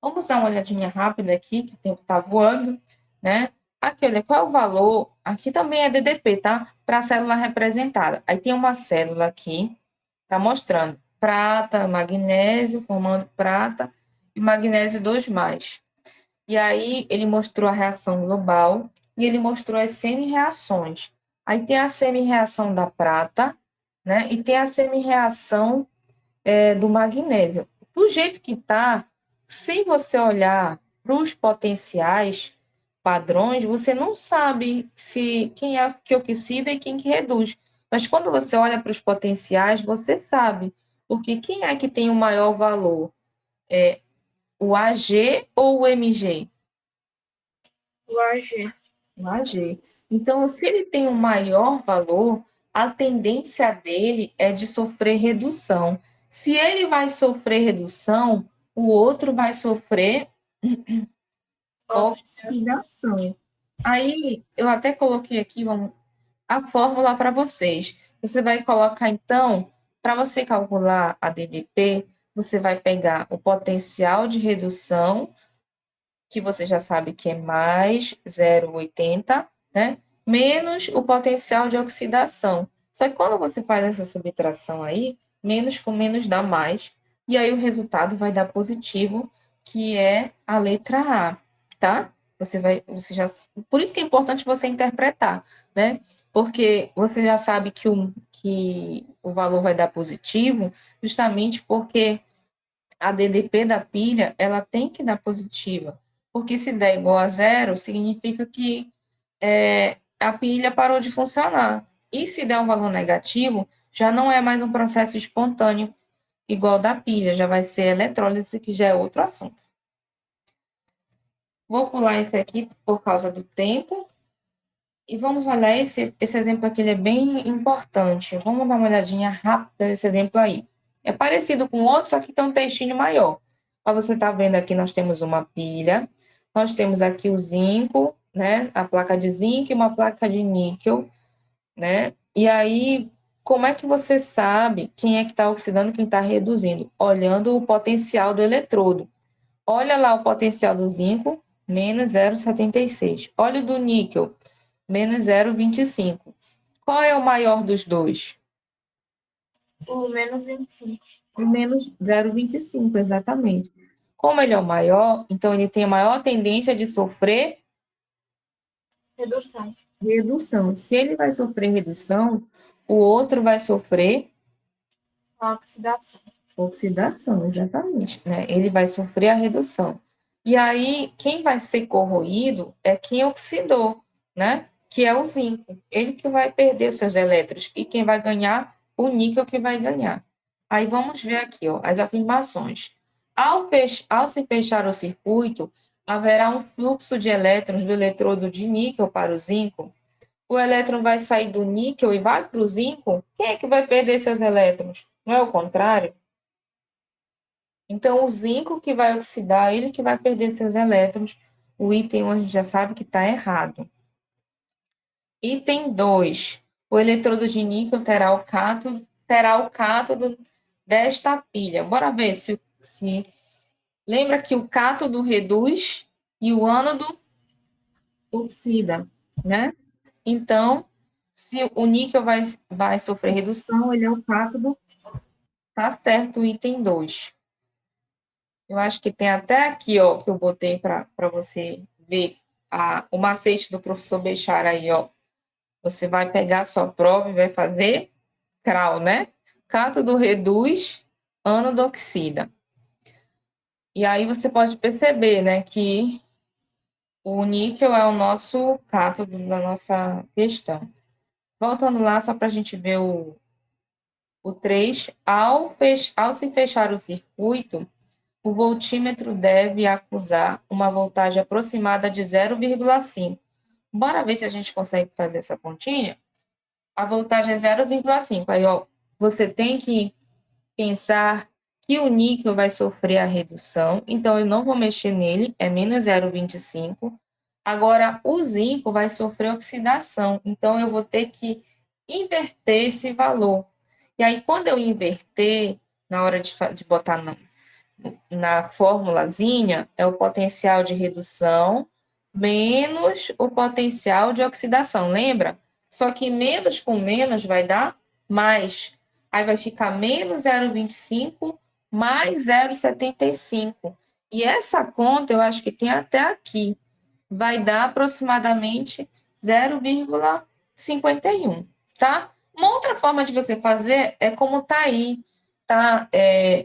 Vamos dar uma olhadinha rápida aqui, que o tempo está voando, né? Aqui, olha, qual é o valor? Aqui também é DDP, tá? Para a célula representada. Aí tem uma célula aqui, tá mostrando prata, magnésio, formando prata e magnésio 2+. E aí ele mostrou a reação global e ele mostrou as semi-reações. Aí tem a semi-reação da prata, né? E tem a semi-reação do magnésio. Do jeito que está, se você olhar para os potenciais padrões, você não sabe se quem é que oxida e quem que reduz. Mas quando você olha para os potenciais, você sabe, porque quem é que tem o maior valor? É o AG ou o MG? O AG. O AG. Então, se ele tem um maior valor, a tendência dele é de sofrer redução. Se ele vai sofrer redução, o outro vai sofrer oxidação. Aí, eu até coloquei aqui a fórmula para vocês. Você vai colocar, então, para você calcular a DDP, você vai pegar o potencial de redução, que você já sabe que é mais 0,80, né? Menos o potencial de oxidação. Só que quando você faz essa subtração aí, menos com menos dá mais, e aí o resultado vai dar positivo, que é a letra A, tá? Você já, por isso que é importante você interpretar, né? Porque você já sabe que o valor vai dar positivo, justamente porque a DDP da pilha, ela tem que dar positiva, porque se der igual a zero, significa que a pilha parou de funcionar. E se der um valor negativo, já não é mais um processo espontâneo igual da pilha, já vai ser eletrólise, que já é outro assunto. Vou pular esse aqui por causa do tempo. E vamos olhar esse exemplo aqui, ele é bem importante. Vamos dar uma olhadinha rápida nesse exemplo aí. É parecido com outro, só que tem um textinho maior. Ó, você está vendo aqui, nós temos uma pilha, nós temos aqui o zinco, né? A placa de zinco e uma placa de níquel, né? E aí, como é que você sabe quem é que está oxidando e quem está reduzindo? Olhando o potencial do eletrodo. Olha lá o potencial do zinco, menos 0,76. Olha o do níquel, menos 0,25. Qual é o maior dos dois? O menos 25. O menos 0,25, exatamente. Como ele é o maior, então ele tem a maior tendência de sofrer Redução. redução. Se ele vai sofrer redução, o outro vai sofrer Oxidação. oxidação, exatamente, né? Ele vai sofrer a redução. E aí, quem vai ser corroído é quem oxidou, né? Que é o zinco. Ele que vai perder os seus elétrons. E quem vai ganhar? O níquel que vai ganhar. Aí vamos ver aqui, ó, as afirmações. Ao se fechar o circuito, haverá um fluxo de elétrons do eletrodo de níquel para o zinco. O elétron vai sair do níquel e vai para o zinco. Quem é que vai perder seus elétrons? Não é o contrário? Então, o zinco que vai oxidar, ele que vai perder seus elétrons. O item 1 a gente já sabe que está errado. Item 2. O eletrodo de níquel terá o cátodo desta pilha. Bora ver se... Lembra que o cátodo reduz e o ânodo oxida, né? Então, se o níquel vai sofrer redução, ele é o cátodo, tá certo, o item 2. Eu acho que tem até aqui, ó, que eu botei para você ver o macete do professor Bechara aí, ó. Você vai pegar a sua prova e vai fazer CRAU, né? Cátodo reduz, ânodo oxida. E aí você pode perceber, né, que o níquel é o nosso cátodo da nossa questão. Voltando lá, só para a gente ver o 3, ao se fechar o circuito, o voltímetro deve acusar uma voltagem aproximada de 0,5. Bora ver se a gente consegue fazer essa continha? A voltagem é 0,5. Aí, ó, você tem que pensar que o níquel vai sofrer a redução, então eu não vou mexer nele, é menos 0,25. Agora, o zinco vai sofrer oxidação, então eu vou ter que inverter esse valor. E aí, quando eu inverter, na hora de botar na formulazinha, é o potencial de redução menos o potencial de oxidação, lembra? Só que menos com menos vai dar mais. Aí vai ficar menos 0,25 mais 0,75. E essa conta eu acho que tem até aqui. Vai dar aproximadamente 0,51, tá? Uma outra forma de você fazer é como tá aí, tá?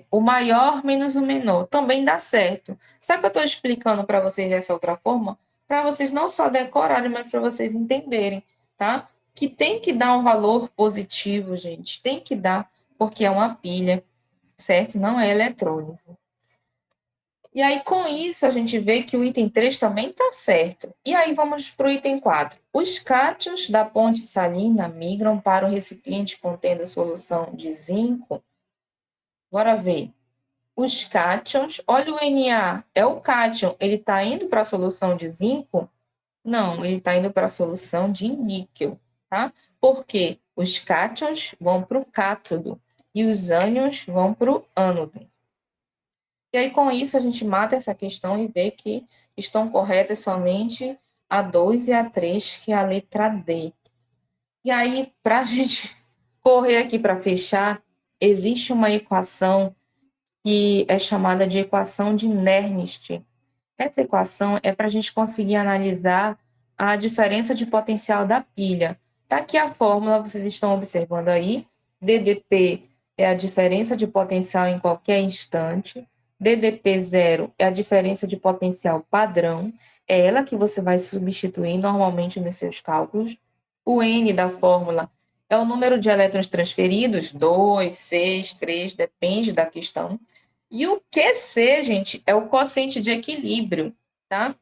O maior menos o menor. Também dá certo. Só que eu estou explicando para vocês dessa outra forma, para vocês não só decorarem, mas para vocês entenderem, tá? Que tem que dar um valor positivo, gente. Tem que dar, porque é uma pilha, certo? Não é eletrólise. E aí, com isso, a gente vê que o item 3 também está certo. E aí, vamos para o item 4. Os cátions da ponte salina migram para o recipiente contendo solução de zinco. Bora ver. Os cátions, olha o Na, é o cátion, ele está indo para a solução de zinco? Não, ele está indo para a solução de níquel, tá? Porque os cátions vão para o cátodo e os ânions vão para o ânodo. E aí, com isso, a gente mata essa questão e vê que estão corretas somente a 2 e a 3, que é a letra D. E aí, para a gente correr aqui para fechar, existe uma equação que é chamada de equação de Nernst. Essa equação é para a gente conseguir analisar a diferença de potencial da pilha. Está aqui a fórmula, vocês estão observando aí. DDP é a diferença de potencial em qualquer instante. DDP zero é a diferença de potencial padrão. É ela que você vai substituir normalmente nos seus cálculos. O N da fórmula é o número de elétrons transferidos, 2, 6, 3, depende da questão. E o QC, gente, é o quociente de equilíbrio, tá?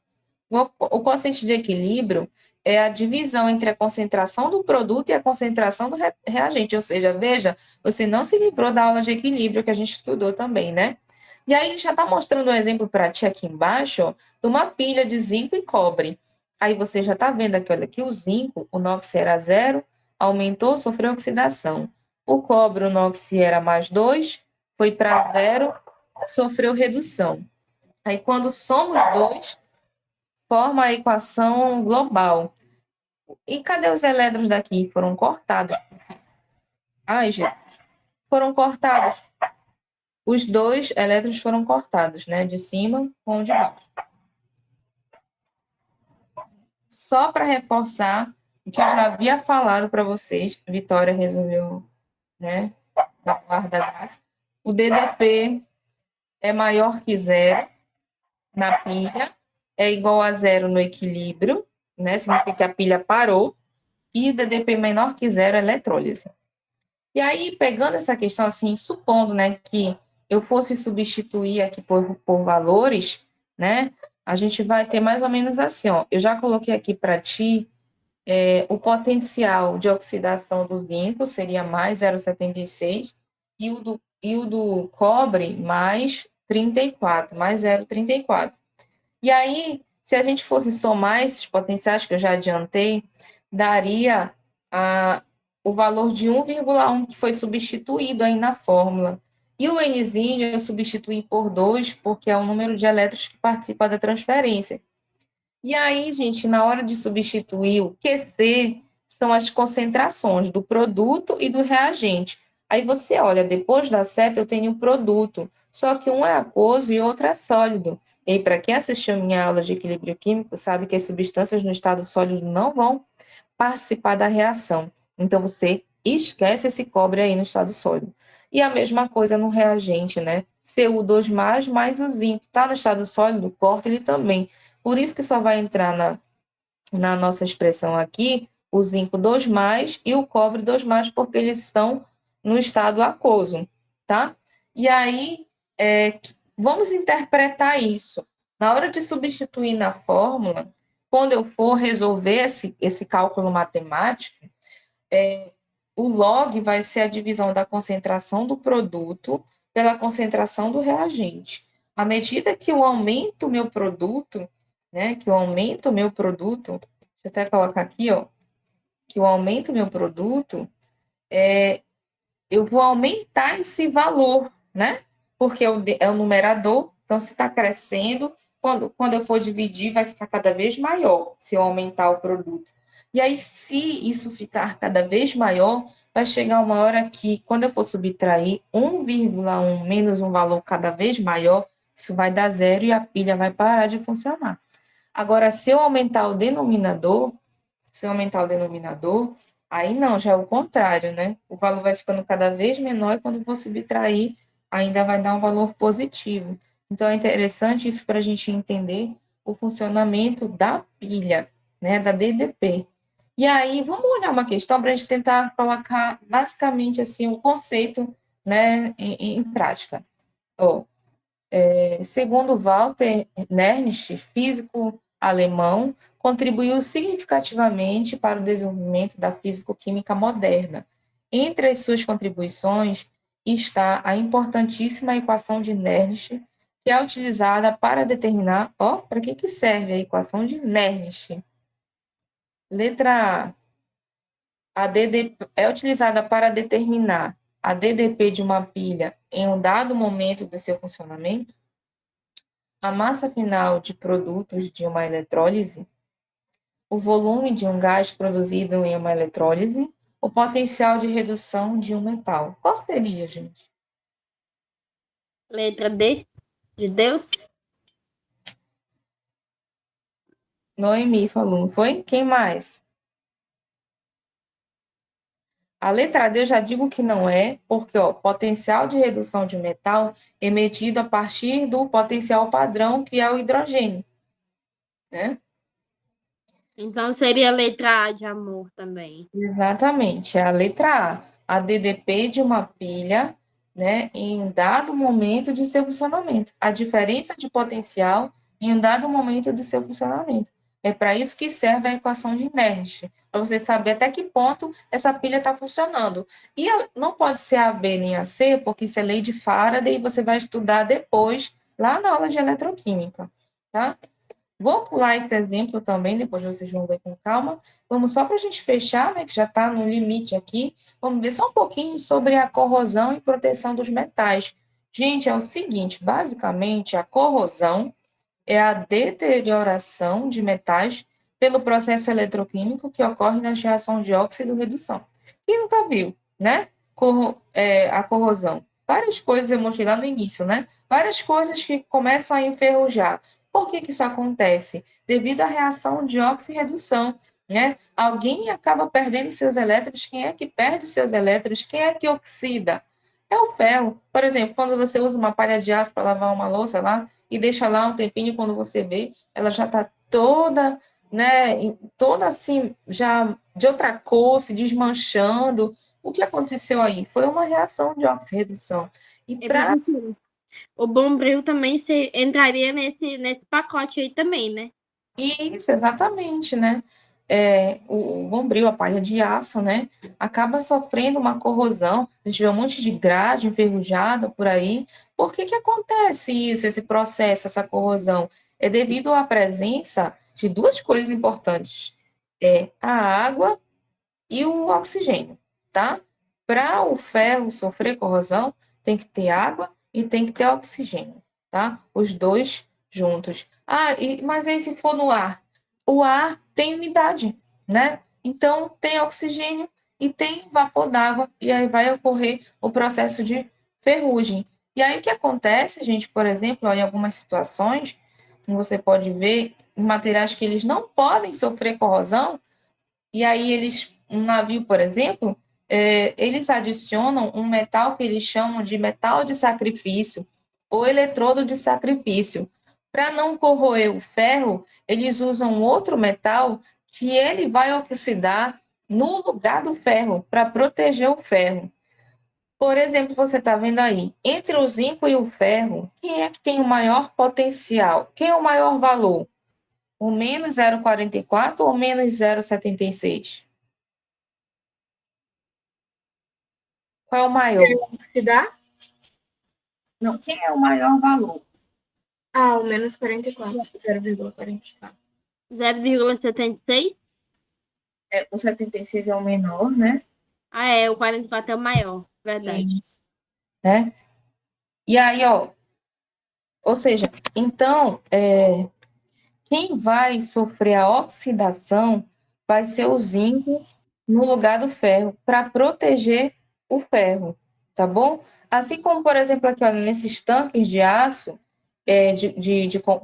O quociente de equilíbrio é a divisão entre a concentração do produto e a concentração do reagente. Ou seja, veja, você não se livrou da aula de equilíbrio que a gente estudou também, né? E aí, ele já está mostrando um exemplo para ti aqui embaixo, ó, de uma pilha de zinco e cobre. Aí você já está vendo aqui, olha, que o zinco, o NOx era 0, aumentou, sofreu oxidação. O cobre, o NOx era mais 2, foi para 0, sofreu redução. Aí, quando somos dois, forma a equação global. E cadê os elétrons daqui? Foram cortados. Ai, gente, foram cortados. Os dois elétrons foram cortados, né? De cima com o de baixo. Só para reforçar o que eu já havia falado para vocês, Vitória resolveu, né? Da guarda-gás. O DDP é maior que 0 na pilha, é igual a 0 no equilíbrio, né? Significa que a pilha parou, e DDP menor que 0 é eletrólise. E aí, pegando essa questão assim, supondo, né, que eu fosse substituir aqui por valores, né, a gente vai ter mais ou menos assim, ó, eu já coloquei aqui para ti o potencial de oxidação do zinco seria mais 0,76 e o do cobre mais 34, mais 0,34. E aí, se a gente fosse somar esses potenciais que eu já adiantei, daria o valor de 1,1 que foi substituído aí na fórmula. E o Nzinho eu substituí por 2, porque é o número de elétrons que participa da transferência. E aí, gente, na hora de substituir o QC, são as concentrações do produto e do reagente. Aí você olha, depois da seta eu tenho o produto, só que um é aquoso e outro é sólido. E aí, para quem assistiu minha aula de equilíbrio químico, sabe que as substâncias no estado sólido não vão participar da reação. Então, você esquece esse cobre aí no estado sólido. E a mesma coisa no reagente, né? Cu2+, mais o zinco. Está no estado sólido, corta ele também. Por isso que só vai entrar na nossa expressão aqui o zinco 2+, e o cobre 2+, porque eles estão no estado aquoso, tá? E aí, vamos interpretar isso. Na hora de substituir na fórmula, quando eu for resolver esse cálculo matemático, o log vai ser a divisão da concentração do produto pela concentração do reagente. À medida que eu aumento o meu produto, né, deixa eu até colocar aqui, ó, que eu aumento o meu produto, eu vou aumentar esse valor, né? Porque é o numerador, então se está crescendo, quando eu for dividir, vai ficar cada vez maior, se eu aumentar o produto. E aí, se isso ficar cada vez maior, vai chegar uma hora que, quando eu for subtrair 1,1 menos um valor cada vez maior, isso vai dar zero e a pilha vai parar de funcionar. Agora, se eu aumentar o denominador, aí não, já é o contrário, né? O valor vai ficando cada vez menor e quando for subtrair, ainda vai dar um valor positivo. Então, é interessante isso para a gente entender o funcionamento da pilha, né, da DDP. E aí, vamos olhar uma questão para a gente tentar colocar basicamente assim o conceito, né, em prática. Oh, segundo Walter Nernst, físico alemão, contribuiu significativamente para o desenvolvimento da físico-química moderna. Entre as suas contribuições está a importantíssima equação de Nernst, que é utilizada para determinar, para que serve a equação de Nernst? Letra A. A DDP é utilizada para determinar a DDP de uma pilha em um dado momento de seu funcionamento. A massa final de produtos de uma eletrólise, o volume de um gás produzido em uma eletrólise, o potencial de redução de um metal. Qual seria, gente? Letra D, de Deus. Noemi falou, não foi? Quem mais? A letra D eu já digo que não é, porque potencial de redução de metal é medido a partir do potencial padrão, que é o hidrogênio, né? Então seria a letra A de amor também. Exatamente, é a letra A DDP de uma pilha, né, em um dado momento de seu funcionamento. A diferença de potencial em um dado momento de seu funcionamento. É para isso que serve a equação de Nernst, para você saber até que ponto essa pilha está funcionando. E não pode ser a B nem a C, porque isso é lei de Faraday e você vai estudar depois, lá na aula de eletroquímica, tá? Vou pular esse exemplo também, depois vocês vão ver com calma. Vamos só para a gente fechar, né, que já está no limite aqui. Vamos ver só um pouquinho sobre a corrosão e proteção dos metais. Gente, é o seguinte, basicamente, a corrosão é a deterioração de metais pelo processo eletroquímico que ocorre na reação de óxido-redução. Quem nunca viu, né? A corrosão. Várias coisas, eu mostrei lá no início, né? Várias coisas que começam a enferrujar. Por que isso acontece? Devido à reação de óxido-redução, né? Alguém acaba perdendo seus elétrons. Quem é que perde seus elétrons? Quem é que oxida? É o ferro. Por exemplo, quando você usa uma palha de aço para lavar uma louça lá, e deixa lá um tempinho, quando você vê, ela já está toda, né, toda assim, já de outra cor, se desmanchando. O que aconteceu aí? Foi uma reação de oxirredução. E para O Bombril também entraria nesse pacote aí também, né? isso, exatamente, né? O bombril, a palha de aço, né? Acaba sofrendo uma corrosão. A gente vê um monte de grade enferrujada por aí. Por que que acontece isso, esse processo, essa corrosão? É devido à presença de duas coisas importantes: a água e o oxigênio, tá? Para o ferro sofrer corrosão, tem que ter água e tem que ter oxigênio, tá? Os dois juntos. Mas aí se for no ar? O ar tem umidade, né? Então tem oxigênio e tem vapor d'água e aí vai ocorrer o processo de ferrugem. E aí o que acontece, gente, por exemplo, em algumas situações, você pode ver em materiais que eles não podem sofrer corrosão, e aí um navio, por exemplo, eles adicionam um metal que eles chamam de metal de sacrifício ou eletrodo de sacrifício. Para não corroer o ferro, eles usam outro metal que ele vai oxidar no lugar do ferro, para proteger o ferro. Por exemplo, você está vendo aí, entre o zinco e o ferro, quem é que tem o maior potencial? Quem é o maior valor? O menos 0,44 ou menos 0,76? Qual é o maior? Oxidar? Não, quem é o maior valor? Ah, o menos 44. 0,44. 0,76? O 76 é o menor, né? Ah, é, o 44 é o maior, verdade. Isso. Né? E aí, ó, ou seja, então, quem vai sofrer a oxidação vai ser o zinco no lugar do ferro, para proteger o ferro, tá bom? Assim como, por exemplo, aqui, olha, nesses tanques de aço,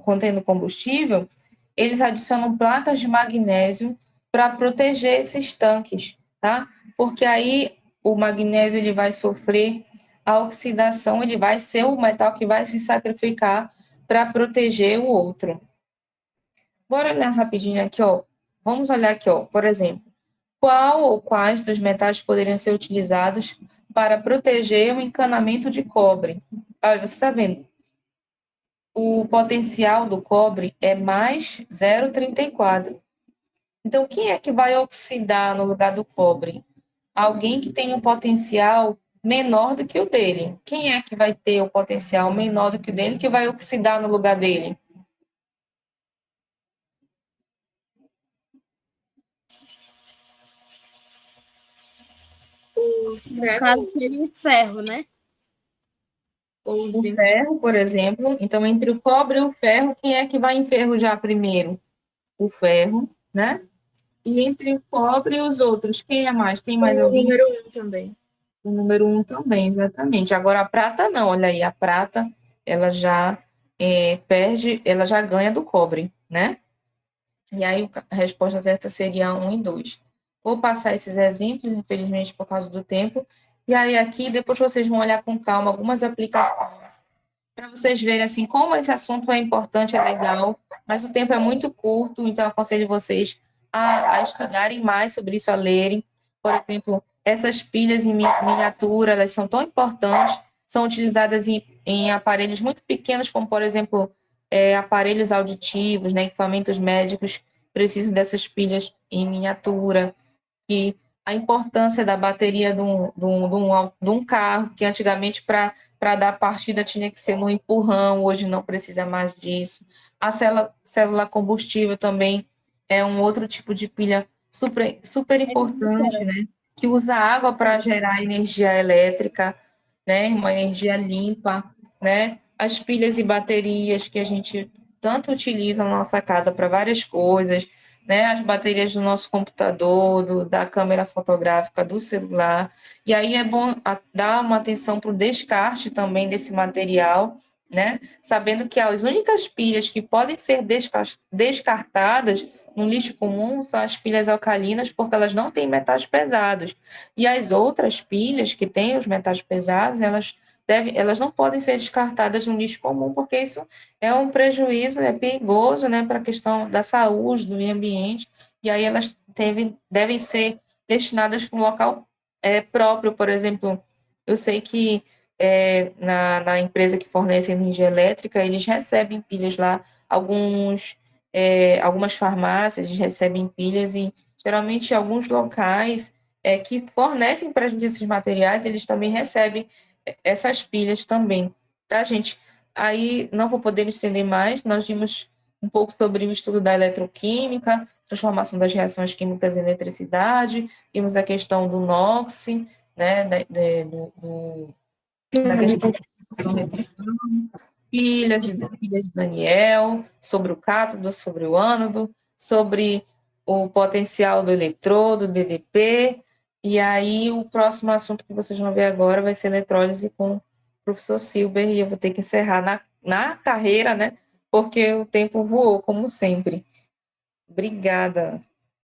contendo combustível, eles adicionam placas de magnésio para proteger esses tanques, tá? Porque aí o magnésio ele vai sofrer a oxidação, ele vai ser o metal que vai se sacrificar para proteger o outro. Bora olhar rapidinho aqui, ó. Vamos olhar aqui, ó. Por exemplo, qual ou quais dos metais poderiam ser utilizados para proteger o encanamento de cobre? Olha, você está vendo? O potencial do cobre é mais 0,34. Então, quem é que vai oxidar no lugar do cobre? Alguém que tem um potencial menor do que o dele. Quem é que vai ter o potencial menor do que o dele que vai oxidar no lugar dele? No caso, seria o ferro, né? Ou O zinco. ferro, por exemplo. Então, entre o cobre e o ferro, quem é que vai enferrujar primeiro? O ferro, né? E entre o cobre e os outros, quem é mais? Tem mais O alguém? número 1 também. O número 1 também, exatamente. Agora, a prata não, olha aí, a prata, ela já perde, ela já ganha do cobre, né? E aí, a resposta certa seria 1 e 2. Vou passar esses exemplos, infelizmente, por causa do tempo. E aí, aqui, depois vocês vão olhar com calma algumas aplicações para vocês verem assim como esse assunto é importante, é legal, mas o tempo é muito curto, então eu aconselho vocês a estudarem mais sobre isso, a lerem. Por exemplo, essas pilhas em miniatura, elas são tão importantes, são utilizadas em aparelhos muito pequenos, como, por exemplo, aparelhos auditivos, né, equipamentos médicos, precisam dessas pilhas em miniatura, que a importância da bateria de um carro, que antigamente para dar partida tinha que ser no empurrão, hoje não precisa mais disso. A célula combustível também é um outro tipo de pilha super, super importante, né? Que usa água para gerar energia elétrica, né? Uma energia limpa, né? As pilhas e baterias que a gente tanto utiliza na nossa casa para várias coisas, né, as baterias do nosso computador, da câmera fotográfica, do celular. E aí é bom dar uma atenção para o descarte também desse material, né? Sabendo que as únicas pilhas que podem ser descartadas no lixo comum são as pilhas alcalinas, porque elas não têm metais pesados. E as outras pilhas que têm os metais pesados, elas não podem ser descartadas no lixo comum, porque isso é um prejuízo, é perigoso, né, para a questão da saúde, do meio ambiente, e aí elas devem ser destinadas para um local próprio. Por exemplo, eu sei que na empresa que fornece energia elétrica, eles recebem pilhas lá, algumas farmácias recebem pilhas, e geralmente alguns locais que fornecem para a gente esses materiais, eles também recebem essas pilhas também, tá, gente? Aí não vou poder me estender mais, nós vimos um pouco sobre o estudo da eletroquímica, transformação das reações químicas em eletricidade, vimos a questão do NOx, né, da questão da redução, pilhas de Daniel, sobre o cátodo, sobre o ânodo, sobre o potencial do eletrodo, DDP, e aí o próximo assunto que vocês vão ver agora vai ser eletrólise com o professor Silber, e eu vou ter que encerrar na carreira, né, porque o tempo voou, como sempre. Obrigada.